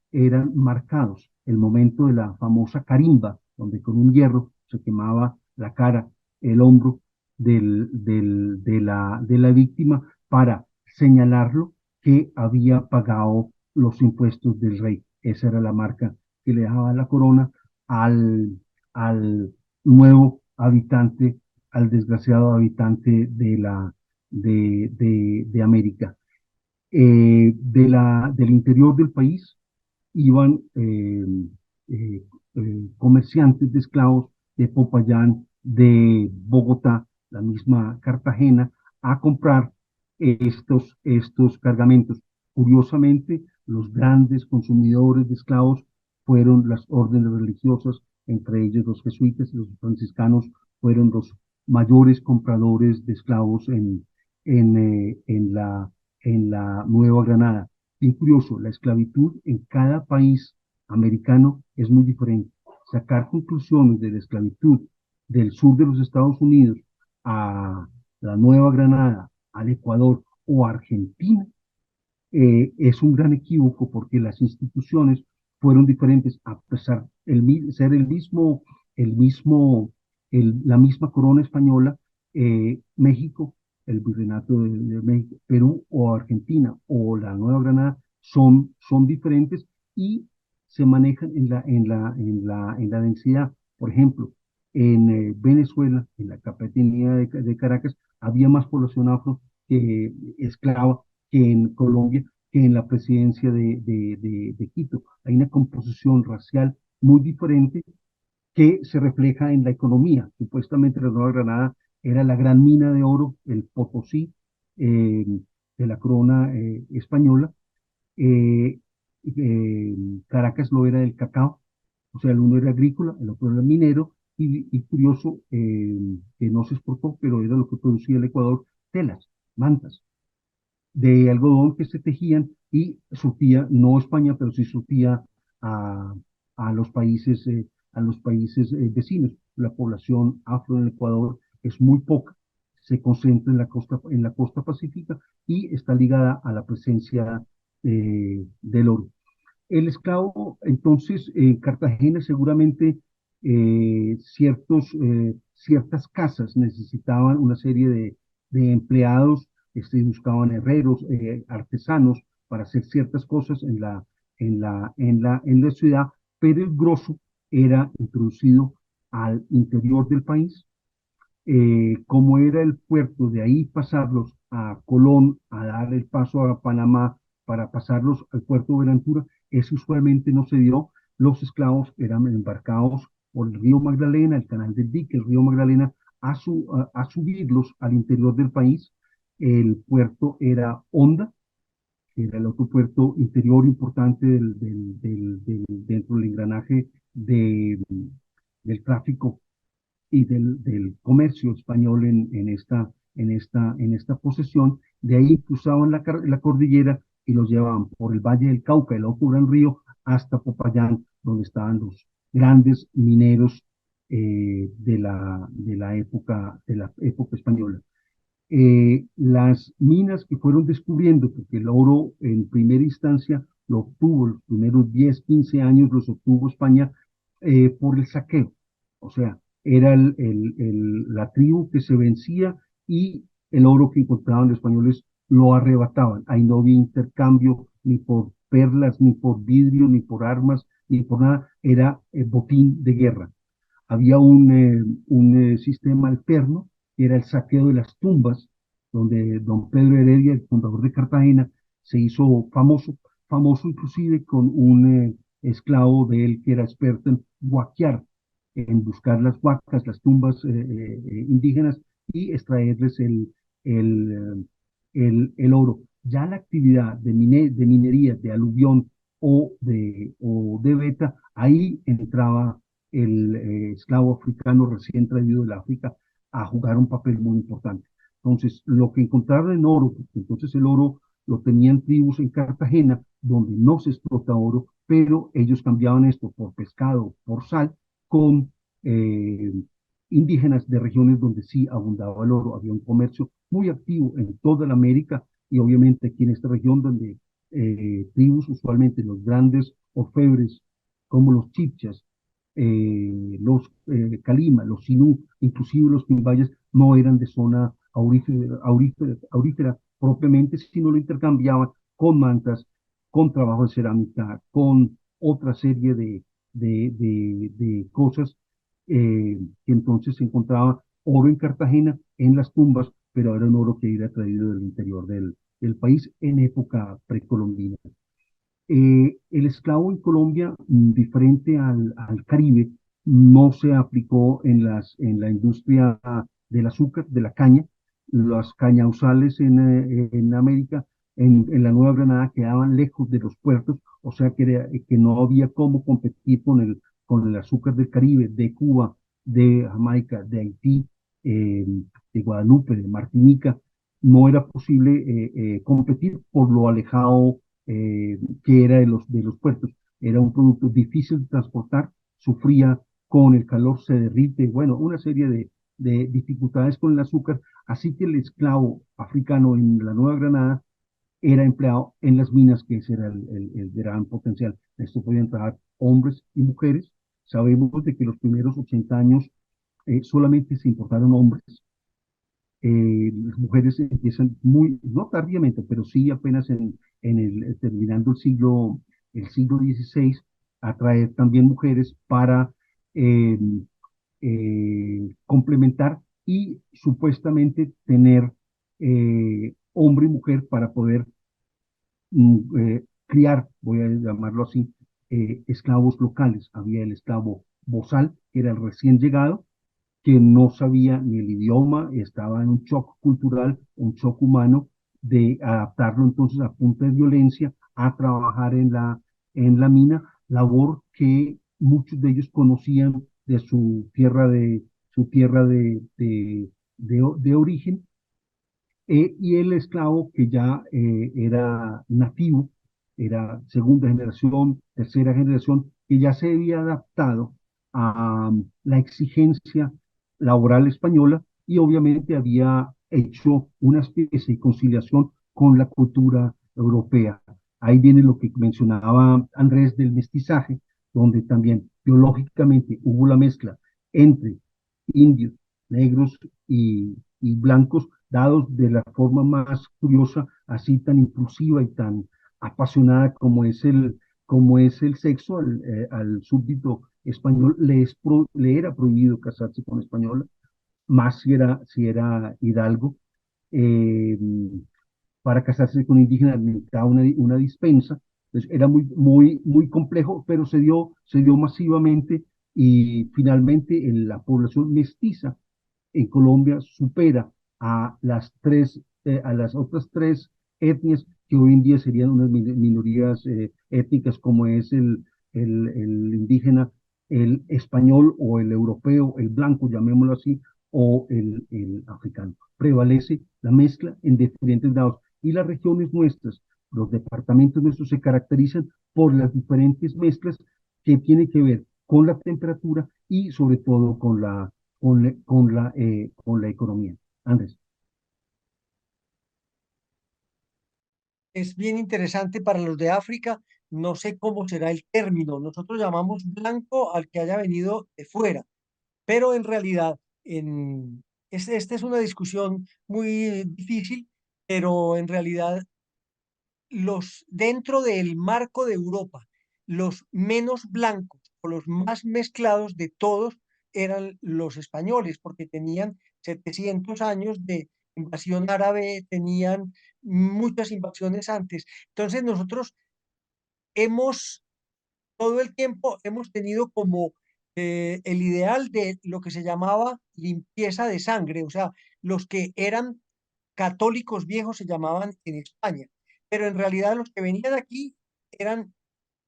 marcados. El momento de la famosa carimba, donde con un hierro se quemaba la cara, el hombro de la víctima para señalarlo que había pagado los impuestos del rey. Esa era la marca que le dejaba la corona al nuevo habitante, al desgraciado habitante de América. Del interior del país iban eh, comerciantes de esclavos de Popayán, de Bogotá, la misma Cartagena, a comprar estos cargamentos. Curiosamente, los grandes consumidores de esclavos fueron las órdenes religiosas, entre ellos los jesuitas y los franciscanos fueron los mayores compradores de esclavos en, eh, en la, en la Nueva Granada. Bien curioso, la esclavitud en cada país americano es muy diferente. Sacar conclusiones de la esclavitud del sur de los Estados Unidos a la Nueva Granada, al Ecuador o a Argentina es un gran equívoco porque las instituciones fueron diferentes a pesar de ser el mismo, la misma corona española. México, el virreinato de México, Perú o Argentina o la Nueva Granada son diferentes y se manejan en la densidad. Por ejemplo, en Venezuela, en la capitanía de Caracas, había más población afro que esclava que en Colombia, que en la presidencia de Quito. Hay una composición racial muy diferente que se refleja en la economía. Supuestamente la Nueva Granada era la gran mina de oro, el Potosí eh, de la corona española. eh, Caracas lo era del cacao, o sea, el uno era agrícola, el otro era minero, y curioso que no se exportó, pero era lo que producía el Ecuador, telas, mantas de algodón que se tejían y surtía, no España, pero sí surtía a, a a los países vecinos. La población afro en el Ecuador es muy poca, se concentra en la costa pacífica y está ligada a la presencia del oro. El esclavo, entonces, en Cartagena seguramente ciertas casas necesitaban una serie de empleados, buscaban herreros, artesanos para hacer ciertas cosas en la ciudad, pero el grosso era introducido al interior del país. Como era el puerto, de ahí pasarlos a Colón, a dar el paso a Panamá para pasarlos al puerto de Buenaventura, eso usualmente no se dio. Los esclavos eran embarcados por el río Magdalena, el canal del Dique, el río Magdalena, a subirlos al interior del país. El puerto era Honda, que era el otro puerto interior importante dentro del engranaje del tráfico y del comercio español en esta posesión. De ahí cruzaban la cordillera y los llevaban por el Valle del Cauca, el otro gran río, hasta Popayán, donde estaban los grandes mineros de la época española. Las minas que fueron descubriendo, porque el oro en primera instancia lo obtuvo, los primeros 10 15 años los obtuvo España por el saqueo. O sea, era la tribu que se vencía y el oro que encontraban los españoles lo arrebataban. Ahí no había intercambio ni por perlas, ni por vidrio, ni por armas, ni por nada. Era botín de guerra. Había un sistema alterno, que era el saqueo de las tumbas, donde don Pedro Heredia, el fundador de Cartagena, se hizo famoso inclusive con un esclavo de él que era experto en huaquear, en buscar las huacas, las tumbas indígenas y extraerles el, el oro. Ya la actividad de minería, de aluvión o de beta, ahí entraba el esclavo africano recién traído del África a jugar un papel muy importante. Entonces, lo que encontraron en oro, porque entonces el oro lo tenían tribus en Cartagena, donde no se explota oro, pero ellos cambiaban esto por pescado, por sal, con eh, indígenas de regiones donde sí abundaba el oro. Había un comercio muy activo en toda la América y obviamente aquí en esta región donde tribus, usualmente los grandes orfebres, como los chipchas, los calima, los sinú, inclusive los quimbayas, no eran de zona aurífera propiamente, sino lo intercambiaban con mantas, con trabajo de cerámica, con otra serie de cosas que entonces se encontraba oro en Cartagena, en las tumbas, pero era un oro que era traído del interior del país en época precolombina. El esclavo en Colombia, diferente al Caribe, no se aplicó en la industria del azúcar, de la caña. Las cañauzales en América, en la Nueva Granada, quedaban lejos de los puertos, o sea que no había cómo competir con el azúcar del Caribe, de Cuba, de Jamaica, de Haití, de Guadalupe, de Martinica. No era posible competir por lo alejado que era de los puertos. Era un producto difícil de transportar, sufría con el calor, se derrite, bueno, una serie de dificultades con el azúcar, así que el esclavo africano en la Nueva Granada era empleado en las minas, que ese era el gran potencial. Esto podían trabajar hombres y mujeres. Sabemos de que los primeros 80 años solamente se importaron hombres. Las mujeres empiezan muy, no tardíamente, pero sí apenas terminando el siglo XVI, a traer también mujeres para eh, complementar y supuestamente tener hombre y mujer para poder criar, voy a llamarlo así, esclavos locales. Había el esclavo bozal, que era el recién llegado, que no sabía ni el idioma, estaba en un shock cultural, un shock humano, de adaptarlo entonces a punta de violencia a trabajar en la mina, labor que muchos de ellos conocían de su tierra de origen, y el esclavo que ya era nativo, era segunda generación, tercera generación, que ya se había adaptado a la exigencia laboral española y obviamente había hecho una especie de conciliación con la cultura europea. Ahí viene lo que mencionaba Andrés del mestizaje, donde también biológicamente hubo la mezcla entre indios, negros y blancos, dados de la forma más curiosa, así tan impulsiva y tan apasionada como es el sexo. Al súbdito español le era prohibido casarse con española, más si era hidalgo. Eh, para casarse con indígenas necesitaba una dispensa. Entonces era muy complejo, pero se dio masivamente, y finalmente la población mestiza en Colombia supera a las otras tres etnias que hoy en día serían unas minorías étnicas, como es el indígena, el español o el europeo, el blanco, llamémoslo así, o el africano. Prevalece la mezcla en diferentes lados, y las regiones nuestras, los departamentos nuestros, se caracterizan por las diferentes mezclas que tienen que ver con la temperatura y sobre todo con la economía. Andrés. Es bien interesante para los de África. No sé cómo será el término. Nosotros llamamos blanco al que haya venido de fuera, pero en realidad esta es una discusión muy difícil, pero en realidad dentro del marco de Europa, los menos blancos o los más mezclados de todos eran los españoles, porque tenían 700 años de invasión árabe, tenían muchas invasiones antes. Entonces nosotros hemos, todo el tiempo hemos tenido como el ideal de lo que se llamaba limpieza de sangre, o sea, los que eran católicos viejos se llamaban en España, pero en realidad los que venían aquí eran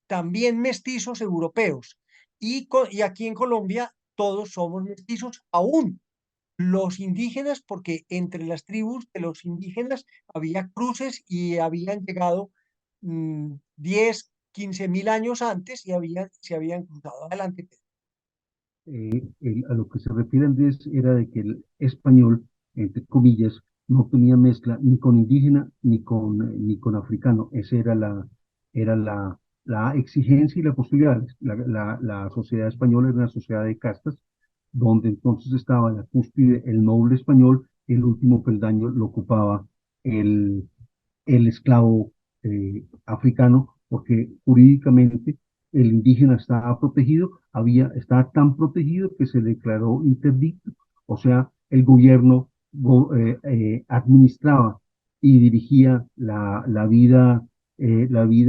también mestizos europeos. Y aquí en Colombia todos somos mestizos, aún los indígenas, porque entre las tribus de los indígenas había cruces y habían llegado 10, 15 mil años antes y se habían cruzado. Adelante. A lo que se refiere Andrés era de que el español, entre comillas, no tenía mezcla ni con indígena ni con africano. Esa era la exigencia y la posibilidad. La sociedad española era una sociedad de castas, donde entonces estaba en la cúspide el noble español, el último peldaño lo ocupaba el, el esclavo africano, porque jurídicamente el indígena estaba protegido, estaba tan protegido que se declaró interdicto, o sea, el gobierno administraba y dirigía la vida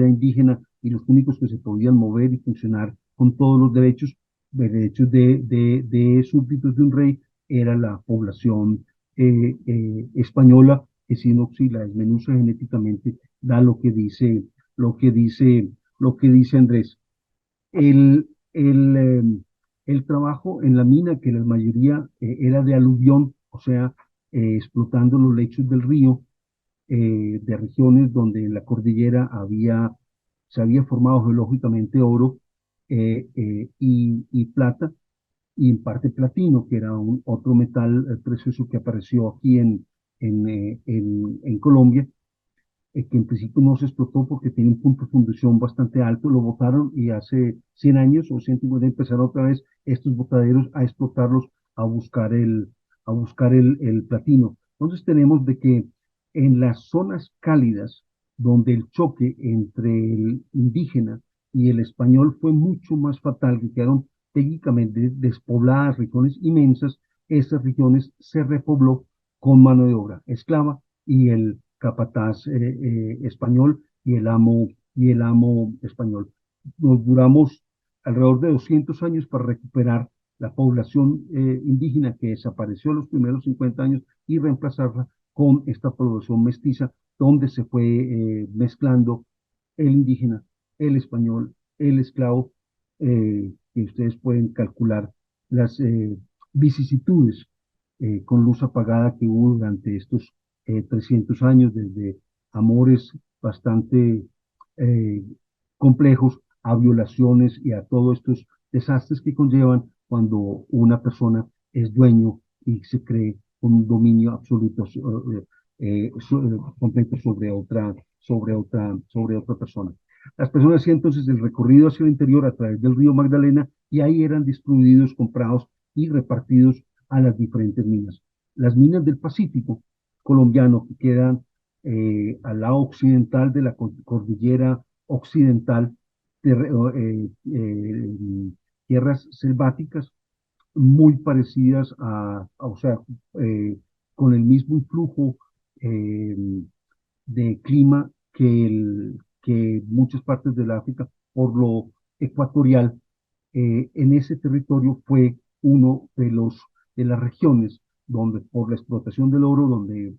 indígena, y los únicos que se podían mover y funcionar con todos los derechos de súbditos de un rey, era la población española, que si no, si la desmenuza genéticamente, da lo que dice Andrés. El, el, eh, el trabajo en la mina, que la mayoría era de aluvión, o sea, explotando los lechos del río, de regiones donde en la cordillera se había formado geológicamente oro, y plata, y en parte platino, que era otro metal precioso que apareció aquí en Colombia. que en principio no se explotó porque tiene un punto de fundición bastante alto, lo botaron y hace 100 años o 150 empezaron otra vez estos botaderos a explotarlos, a buscar el platino. Entonces tenemos de que en las zonas cálidas, donde el choque entre el indígena y el español fue mucho más fatal, que quedaron técnicamente despobladas, regiones inmensas, esas regiones se repobló con mano de obra esclava y el capataz español y el amo español. Nos duramos alrededor de 200 años para recuperar la población indígena que desapareció los primeros 50 años y reemplazarla con esta población mestiza, donde se fue mezclando el indígena, el español, el esclavo, que ustedes pueden calcular las vicisitudes con luz apagada que hubo durante estos 300 años, desde amores bastante eh, complejos a violaciones y a todos estos desastres que conllevan cuando una persona es dueño y se cree con un dominio absoluto completo sobre otra persona. Las personas hacían entonces el recorrido hacia el interior a través del río Magdalena y ahí eran distribuidos, comprados y repartidos a las diferentes minas. Las minas del Pacífico colombiano que quedan al lado occidental de la cordillera occidental, tierras selváticas muy parecidas o sea, eh, con el mismo influjo eh, de clima que muchas partes del África por lo ecuatorial. En ese territorio fue uno de las regiones donde por la explotación del oro, donde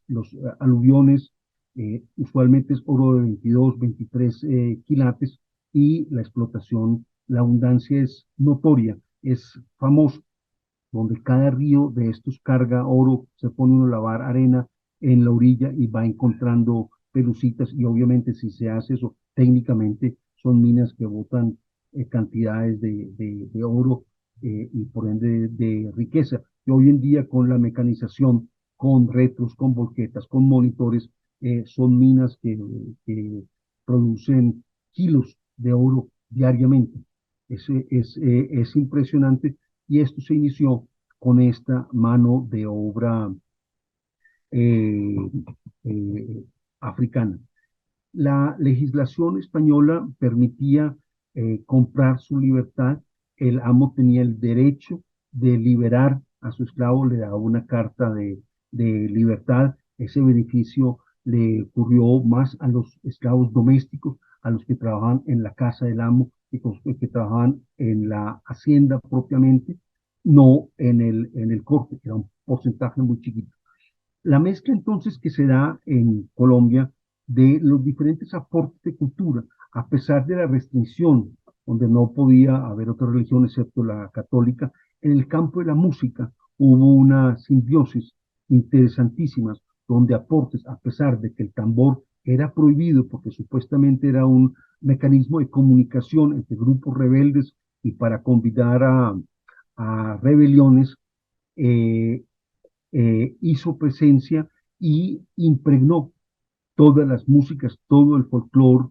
los aluviones, usualmente es oro de 22, 23 quilates, y la explotación, la abundancia es notoria, es famoso, donde cada río de estos carga oro, se pone uno a lavar arena en la orilla y va encontrando pelucitas, y obviamente si se hace eso técnicamente son minas que botan cantidades de oro y por ende de riqueza. Y hoy en día con la mecanización, con retros, con volquetas, con monitores, son minas que producen kilos de oro diariamente. Es impresionante, y esto se inició con esta mano de obra eh, eh, africana. La legislación española permitía comprar su libertad. El amo tenía el derecho de liberar a su esclavo, le daba una carta de libertad. Ese beneficio le ocurrió más a los esclavos domésticos, a los que trabajaban en la casa del amo, que trabajaban en la hacienda propiamente, no en el corte, que era un porcentaje muy chiquito. La mezcla entonces que se da en Colombia de los diferentes aportes de cultura, a pesar de la restricción, donde no podía haber otra religión excepto la católica, en el campo de la música hubo una simbiosis interesantísima, donde aportes, a pesar de que el tambor era prohibido porque supuestamente era un mecanismo de comunicación entre grupos rebeldes y para convidar a rebeliones, eh, hizo presencia y impregnó todas las músicas, todo el folclore,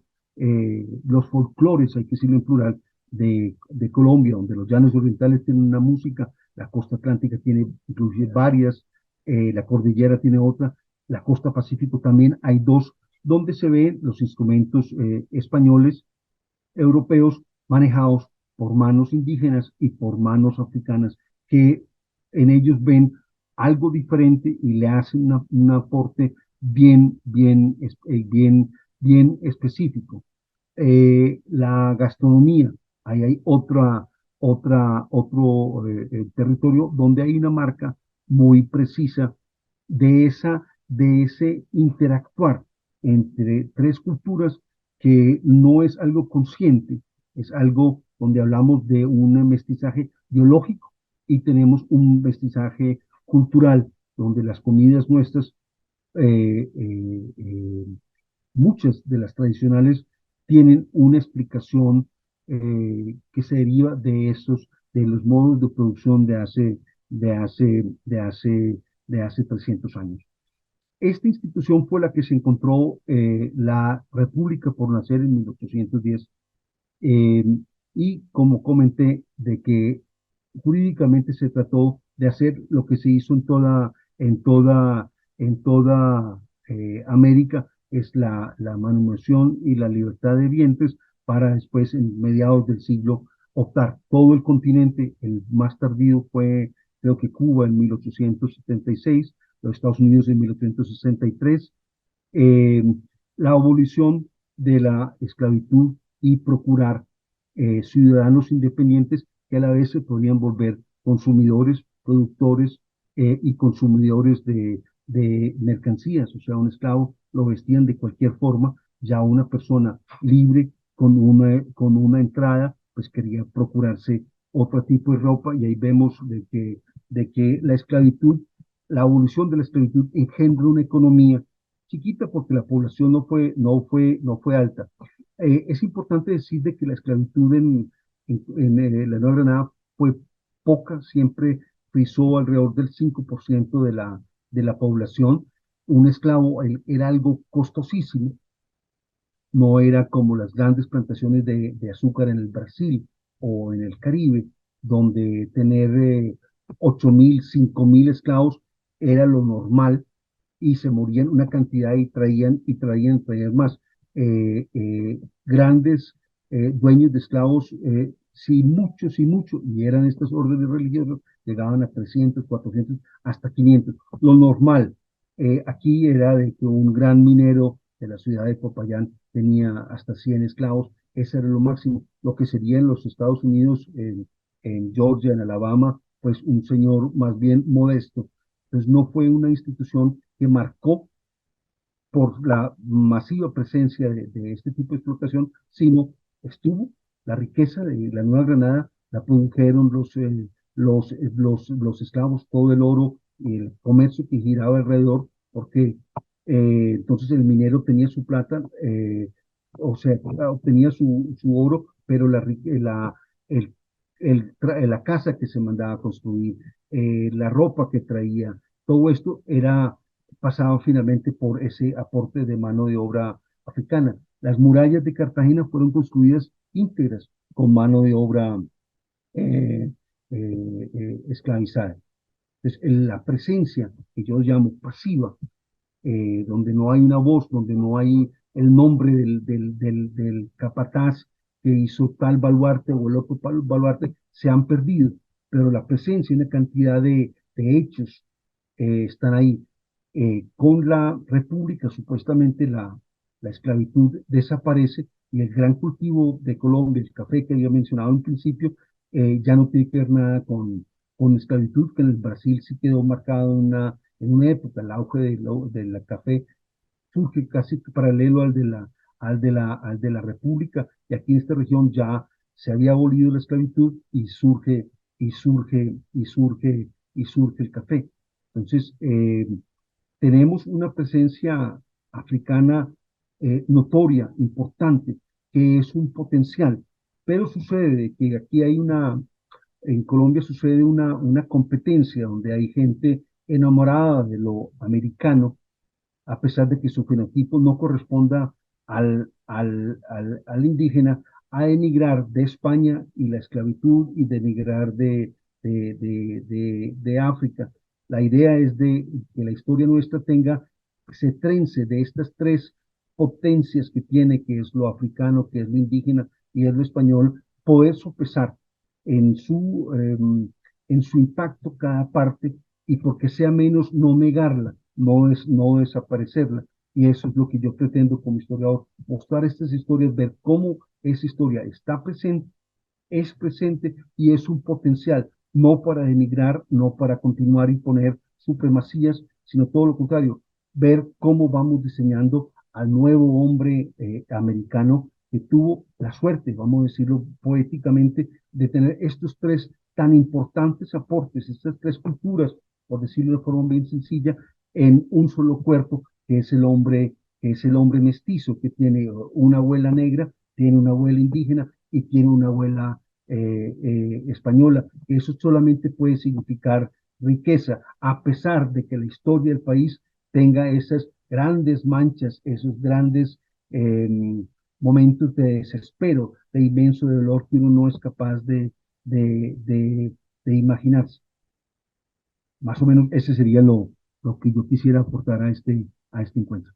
los folclores, hay que decirlo en plural, de Colombia, donde los llanos orientales tienen una música, la costa atlántica tiene inclusive varias, la cordillera tiene otra, la costa pacífico también hay dos, donde se ven los instrumentos españoles, europeos, manejados por manos indígenas y por manos africanas, que en ellos ven algo diferente y le hacen un aporte bien, bien, bien, bien específico. La gastronomía, ahí hay otro territorio donde hay una marca muy precisa de ese interactuar entre tres culturas, que no es algo consciente, es algo donde hablamos de un mestizaje biológico y tenemos un mestizaje cultural, donde las comidas nuestras, eh, eh, eh, muchas de las tradicionales, tienen una explicación que se deriva de los modos de producción de hace 300 años. Esta institución fue la que se encontró la República por nacer en 1810 eh, y como comenté, de que jurídicamente se trató de hacer lo que se hizo en toda América, es la manutención y la libertad de vientres para después, en mediados del siglo, optar todo el continente. El más tardío fue, creo que Cuba en 1876, los Estados Unidos en 1863, eh, la abolición de la esclavitud y procurar ciudadanos independientes que a la vez se podían volver consumidores, productores y consumidores de mercancías. O sea, un esclavo lo vestían de cualquier forma, ya una persona libre con una entrada, pues quería procurarse otro tipo de ropa, y ahí vemos de que la abolición de la esclavitud engendra una economía chiquita porque la población no fue alta. Es importante decir de que la esclavitud en la Nueva Granada fue poca, siempre frisó alrededor del 5% de la población. Un esclavo era algo costosísimo, no era como las grandes plantaciones de azúcar en el Brasil o en el Caribe, donde tener 8.000, 5.000 esclavos era lo normal, y se morían una cantidad y traían más. Grandes dueños de esclavos, sí, mucho, y eran estas órdenes religiosas, llegaban a 300, 400, hasta 500. Lo normal aquí era de que un gran minero de la ciudad de Popayán tenía hasta 100 esclavos. Ese era lo máximo. Lo que sería en los Estados Unidos, en Georgia, en Alabama, pues un señor más bien modesto. Entonces no fue una institución que marcó por la masiva presencia de este tipo de explotación, sino estuvo la riqueza de la Nueva Granada, la produjeron los esclavos, todo el oro y el comercio que giraba alrededor, porque entonces el minero tenía su plata, o sea, obtenía su oro, pero el, la casa que se mandaba a construir, la ropa que traía, todo esto pasaba finalmente por ese aporte de mano de obra africana. Las murallas de Cartagena fueron construidas íntegras con mano de obra eh, esclavizada. Entonces, la presencia que yo llamo pasiva, donde no hay una voz, donde no hay el nombre del capataz que hizo tal baluarte o el otro baluarte, se han perdido, pero la presencia y una cantidad de hechos están ahí. Con la República, supuestamente la esclavitud desaparece, y el gran cultivo de Colombia, el café que había mencionado en principio, ya no tiene que ver nada con esclavitud, que en el Brasil sí quedó marcado en una época. El auge de la café surge casi paralelo al de la República, y aquí en esta región ya se había abolido la esclavitud, y surge el café. Entonces, tenemos una presencia africana notoria, importante, que es un potencial, pero sucede que aquí en Colombia sucede una competencia donde hay gente enamorada de lo americano, a pesar de que su fenotipo no corresponda al indígena, a emigrar de España y la esclavitud, y de emigrar de África. La idea es de que la historia nuestra se trence de estas tres potencias que tiene, que es lo africano, que es lo indígena y es lo español, poder sopesar en su impacto cada parte, y porque sea menos, no negarla, no desaparecerla. Y eso es lo que yo pretendo como historiador, mostrar estas historias, ver cómo esa historia está presente, es presente y es un potencial, no para denigrar, no para continuar y poner supremacías, sino todo lo contrario, ver cómo vamos diseñando al nuevo hombre americano, que tuvo la suerte, vamos a decirlo poéticamente, de tener estos tres tan importantes aportes, estas tres culturas, por decirlo de forma bien sencilla, en un solo cuerpo, que es el hombre mestizo, que tiene una abuela negra, tiene una abuela indígena y tiene una abuela española. Eso solamente puede significar riqueza, a pesar de que la historia del país tenga esas grandes manchas, esos grandes momentos de desespero, de inmenso dolor que uno no es capaz de, de, de imaginarse. Más o menos ese sería lo que yo quisiera aportar a este encuentro.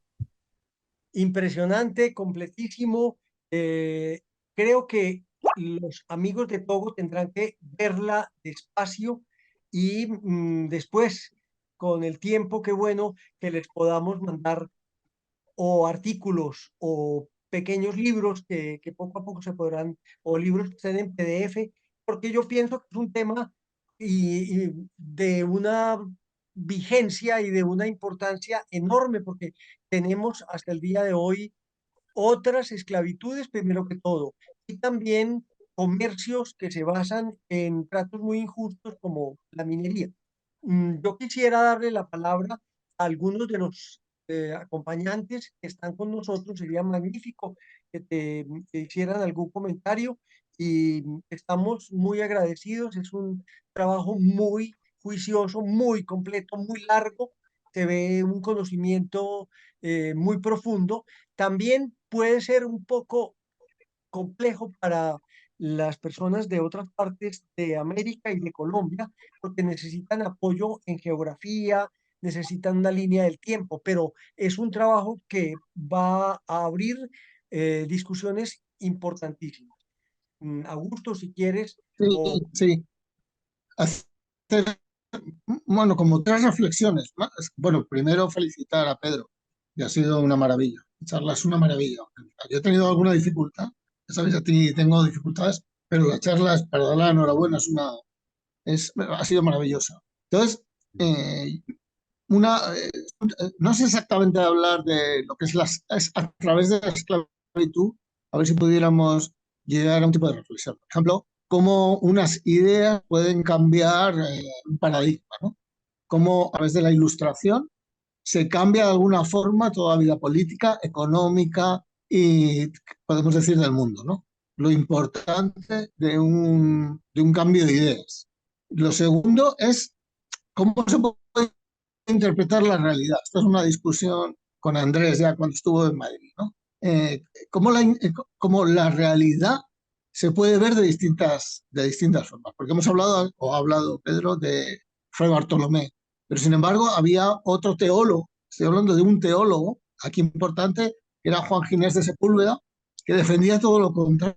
Impresionante, completísimo. Creo que los amigos de Togo tendrán que verla despacio y después, con el tiempo, qué bueno que les podamos mandar o artículos o pequeños libros que poco a poco se podrán, o libros que estén en PDF, porque yo pienso que es un tema y de una vigencia y de una importancia enorme, porque tenemos hasta el día de hoy otras esclavitudes, primero que todo, y también comercios que se basan en tratos muy injustos como la minería. Yo quisiera darle la palabra a algunos de los acompañantes que están con nosotros. Sería magnífico que hicieran algún comentario y estamos muy agradecidos. Es un trabajo muy juicioso, muy completo, muy largo. Se ve un conocimiento muy profundo. También puede ser un poco complejo para las personas de otras partes de América y de Colombia, porque necesitan apoyo en geografía, necesitan una línea del tiempo, pero es un trabajo que va a abrir discusiones importantísimas. Augusto, si quieres, Sí, o sí. Hacer, bueno, como tres reflexiones, ¿no? Bueno, primero felicitar a Pedro, que ha sido una maravilla. La charla es una maravilla. Yo he tenido alguna dificultad, ya sabéis, a ti tengo dificultades, pero la charla es para dar la enhorabuena, ha sido maravillosa. Entonces, eh, una, eh, no sé exactamente hablar de lo que es a través de la esclavitud, a ver si pudiéramos llegar a un tipo de reflexión. Por ejemplo, cómo unas ideas pueden cambiar un paradigma, ¿no? Cómo a través de la ilustración se cambia de alguna forma toda la vida política, económica y podemos decir del mundo, ¿no? Lo importante de un cambio de ideas. Lo segundo es cómo se puede interpretar la realidad. Esto es una discusión con Andrés ya cuando estuvo en Madrid, ¿no? Cómo la realidad se puede ver de distintas formas. Porque hemos hablado, o ha hablado Pedro, de Fray Bartolomé, pero sin embargo había otro teólogo, estoy hablando de un teólogo aquí importante, que era Juan Ginés de Sepúlveda, que defendía todo lo contrario,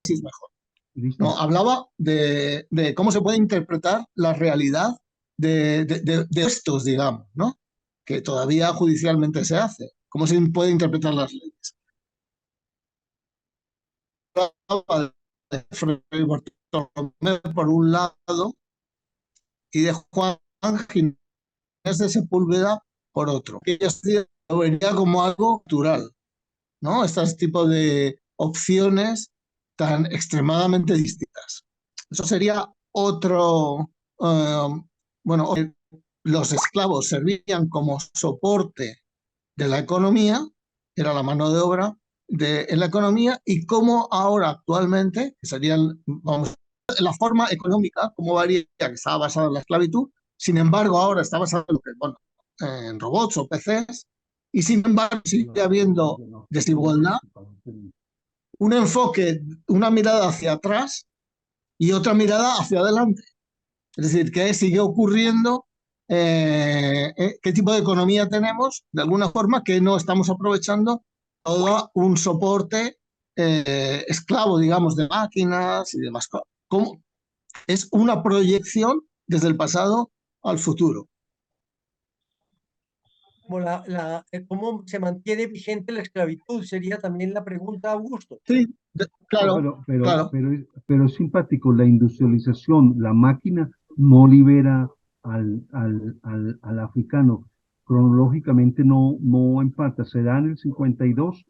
es mejor. ¿Listo? No, hablaba de cómo se puede interpretar la realidad de estos, digamos, ¿no? Que todavía judicialmente se hace. ¿Cómo se puede interpretar las leyes? Hablaba de Fray Bartolomé por un lado y de Juan Ginés de Sepúlveda por otro. Y ellos lo vería como algo natural, ¿no? Estos tipos de opciones tan extremadamente distintas. Eso sería otro, bueno, los esclavos servían como soporte de la economía, era la mano de obra en la economía, y cómo ahora actualmente, que serían, vamos, la forma económica, cómo varía, que estaba basada en la esclavitud, sin embargo ahora está basada en, bueno, en robots o PCs, y sin embargo sigue habiendo desigualdad, un enfoque, una mirada hacia atrás y otra mirada hacia adelante. Es decir, ¿qué sigue ocurriendo? ¿Qué tipo de economía tenemos? De alguna forma que no estamos aprovechando todo un soporte esclavo, digamos, de máquinas y demás cosas. Es una proyección desde el pasado al futuro. como cómo se mantiene vigente la esclavitud, sería también la pregunta, Augusto. Sí, No, claro, claro. pero es simpático, la industrialización, la máquina no libera al africano. Cronológicamente no empata, se da en el 52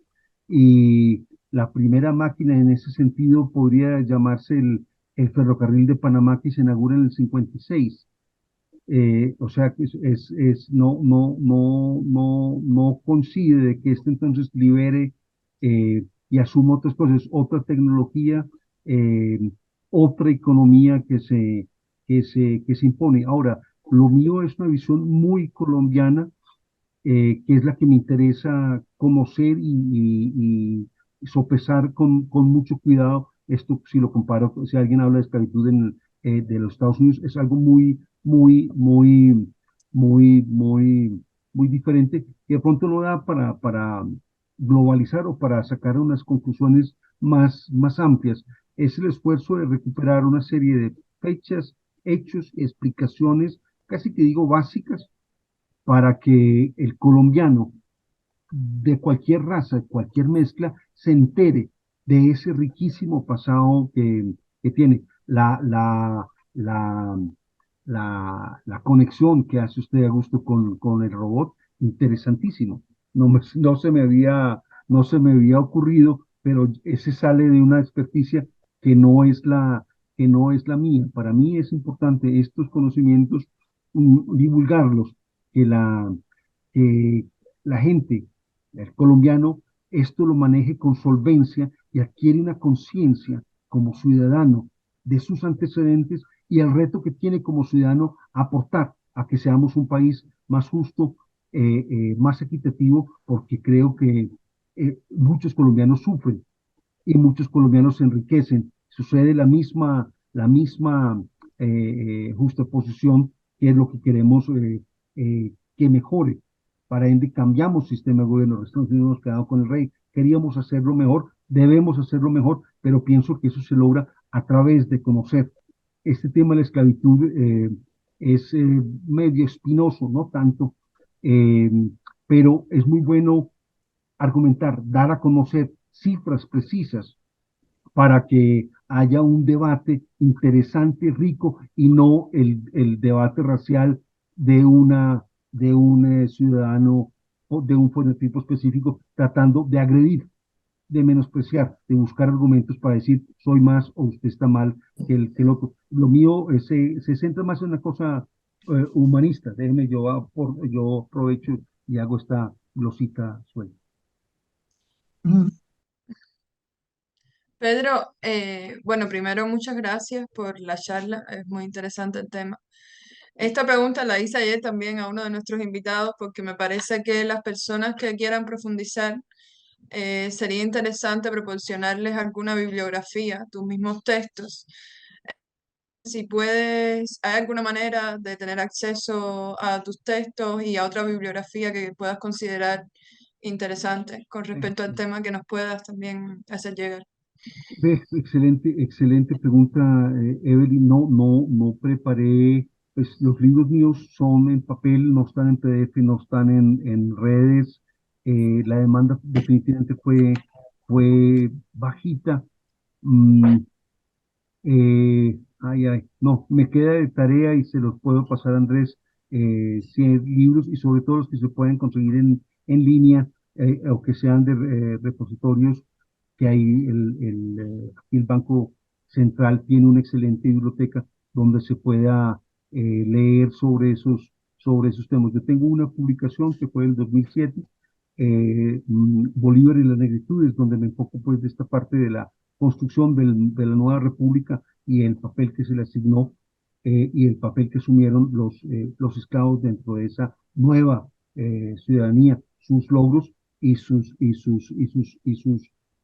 y la primera máquina en ese sentido podría llamarse el ferrocarril de Panamá que se inaugura en el 56. O sea que no coincide de que este entonces libere y asuma otras cosas, otra tecnología, eh, otra economía que se impone. Ahora, Lo mío es una visión muy colombiana, que es la que me interesa conocer y sopesar con mucho cuidado. Esto, si lo comparo, si alguien habla de esclavitud de los Estados Unidos, es algo muy diferente, que de pronto no da para globalizar o para sacar unas conclusiones más amplias. Es el esfuerzo de recuperar una serie de fechas, hechos, explicaciones, casi que digo básicas, para que el colombiano de cualquier raza, de cualquier mezcla, se entere de ese riquísimo pasado que tiene. La conexión que hace usted, Augusto, con el robot, interesantísimo. No se me había ocurrido, pero ese sale de una experticia que no es que no es la mía. Para mí es importante estos conocimientos, divulgarlos, que que la gente, el colombiano, esto lo maneje con solvencia y adquiere una conciencia como ciudadano de sus antecedentes y el reto que tiene como ciudadano aportar a que seamos un país más justo, más equitativo, porque creo que muchos colombianos sufren y muchos colombianos se enriquecen. Sucede la misma justaposición, que es lo que queremos que mejore. Para ende, cambiamos sistema de gobierno. Nosotros no hemos quedado con el rey. Queríamos hacerlo mejor, debemos hacerlo mejor, pero pienso que eso se logra a través de conocer. Este tema de la esclavitud es medio espinoso, no tanto, eh, pero es muy bueno argumentar, dar a conocer cifras precisas para que haya un debate interesante, rico, y no el debate racial de un ciudadano o de un fenotipo específico tratando de agredir, de menospreciar, de buscar argumentos para decir soy más o usted está mal que el otro. Lo mío se centra más en una cosa humanista. Déjeme, yo aprovecho y hago esta glosita suelta. Mm, Pedro, bueno, primero muchas gracias por la charla, es muy interesante el tema. Esta pregunta la hice ayer también a uno de nuestros invitados porque me parece que las personas que quieran profundizar, sería interesante proporcionarles alguna bibliografía, tus mismos textos. Si puedes, ¿hay alguna manera de tener acceso a tus textos y a otra bibliografía que puedas considerar interesante con respecto al tema que nos puedas también hacer llegar? Excelente pregunta, Evelyn. No preparé, pues los libros míos son en papel, no están en PDF, no están en redes. La demanda definitivamente fue bajita. Mm, no, me queda de tarea y se los puedo pasar a Andrés, 100 libros y sobre todo los que se pueden conseguir en línea, o que sean de repositorios que hay. Aquí el Banco Central tiene una excelente biblioteca donde se pueda leer sobre esos temas. Yo tengo una publicación que fue del 2007, Bolívar y las negritudes, donde me enfoco pues de esta parte de la construcción de la nueva república y el papel que se le asignó, y el papel que asumieron los esclavos dentro de esa nueva ciudadanía, sus logros y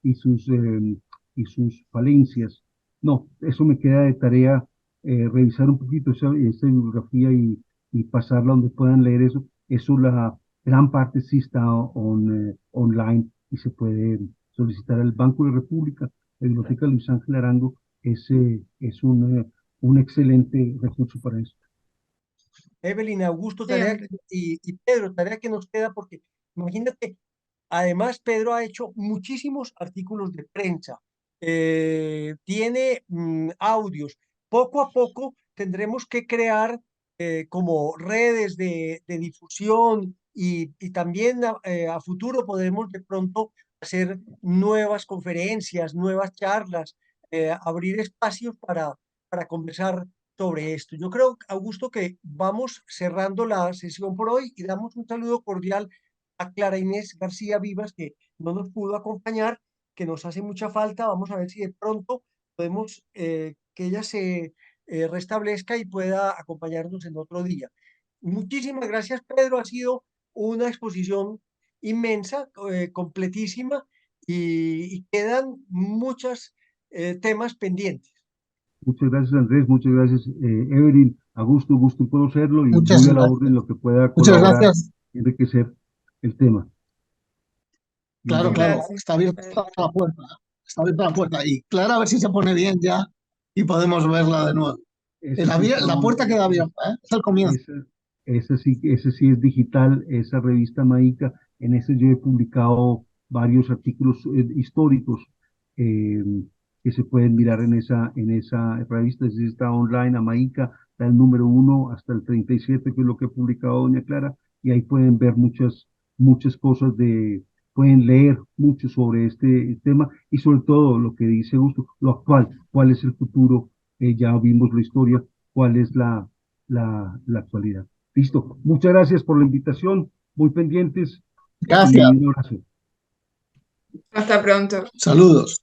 y sus falencias. No, eso me queda de tarea, revisar un poquito esa bibliografía y pasarla donde puedan leer eso. Eso la gran parte sí está online y se puede solicitar al Banco de República. La Biblioteca Luis Ángel Arango es un excelente recurso para eso. Evelyn, Augusto, Sí, Andrés. y Pedro, tarea que nos queda, porque imagínate, además Pedro ha hecho muchísimos artículos de prensa, tiene audios. Poco a poco tendremos que crear como redes de difusión y también a futuro podremos de pronto hacer nuevas conferencias, nuevas charlas, abrir espacios para conversar sobre esto. Yo creo, Augusto, que vamos cerrando la sesión por hoy y damos un saludo cordial a Clara Inés García Vivas, que no nos pudo acompañar, que nos hace mucha falta. Vamos a ver si de pronto podemos que ella se restablezca y pueda acompañarnos en otro día. Muchísimas gracias, Pedro. Ha sido una exposición inmensa, completísima, y quedan muchos temas pendientes. Muchas gracias, Andrés. Muchas gracias, Evelyn. Augusto, gusto en conocerlo y Muchas muy a la orden en gracias. lo que pueda Muchas colaborar gracias. y enriquecer el tema. Claro, Bienvenido. claro, Gracias. está abierta la puerta. Está abierta la puerta. Y Clara, a ver si se pone bien ya y podemos verla de nuevo. Ese sí está La puerta queda abierta, ¿eh? Es el comienzo. ese sí es digital, esa revista Maica. En ese yo he publicado varios artículos históricos eh, que se pueden mirar en esa revista. Ese sí está online a Maica, está el número 1 hasta el 37, que es lo que ha publicado doña Clara, y ahí pueden ver muchas cosas pueden leer mucho sobre este tema y sobre todo lo que dice Gusto, lo actual, cuál es el futuro, ya vimos la historia, cuál es la actualidad. Listo. Muchas gracias por la invitación. Muy pendientes Gracias. y un abrazo. Hasta pronto. Saludos.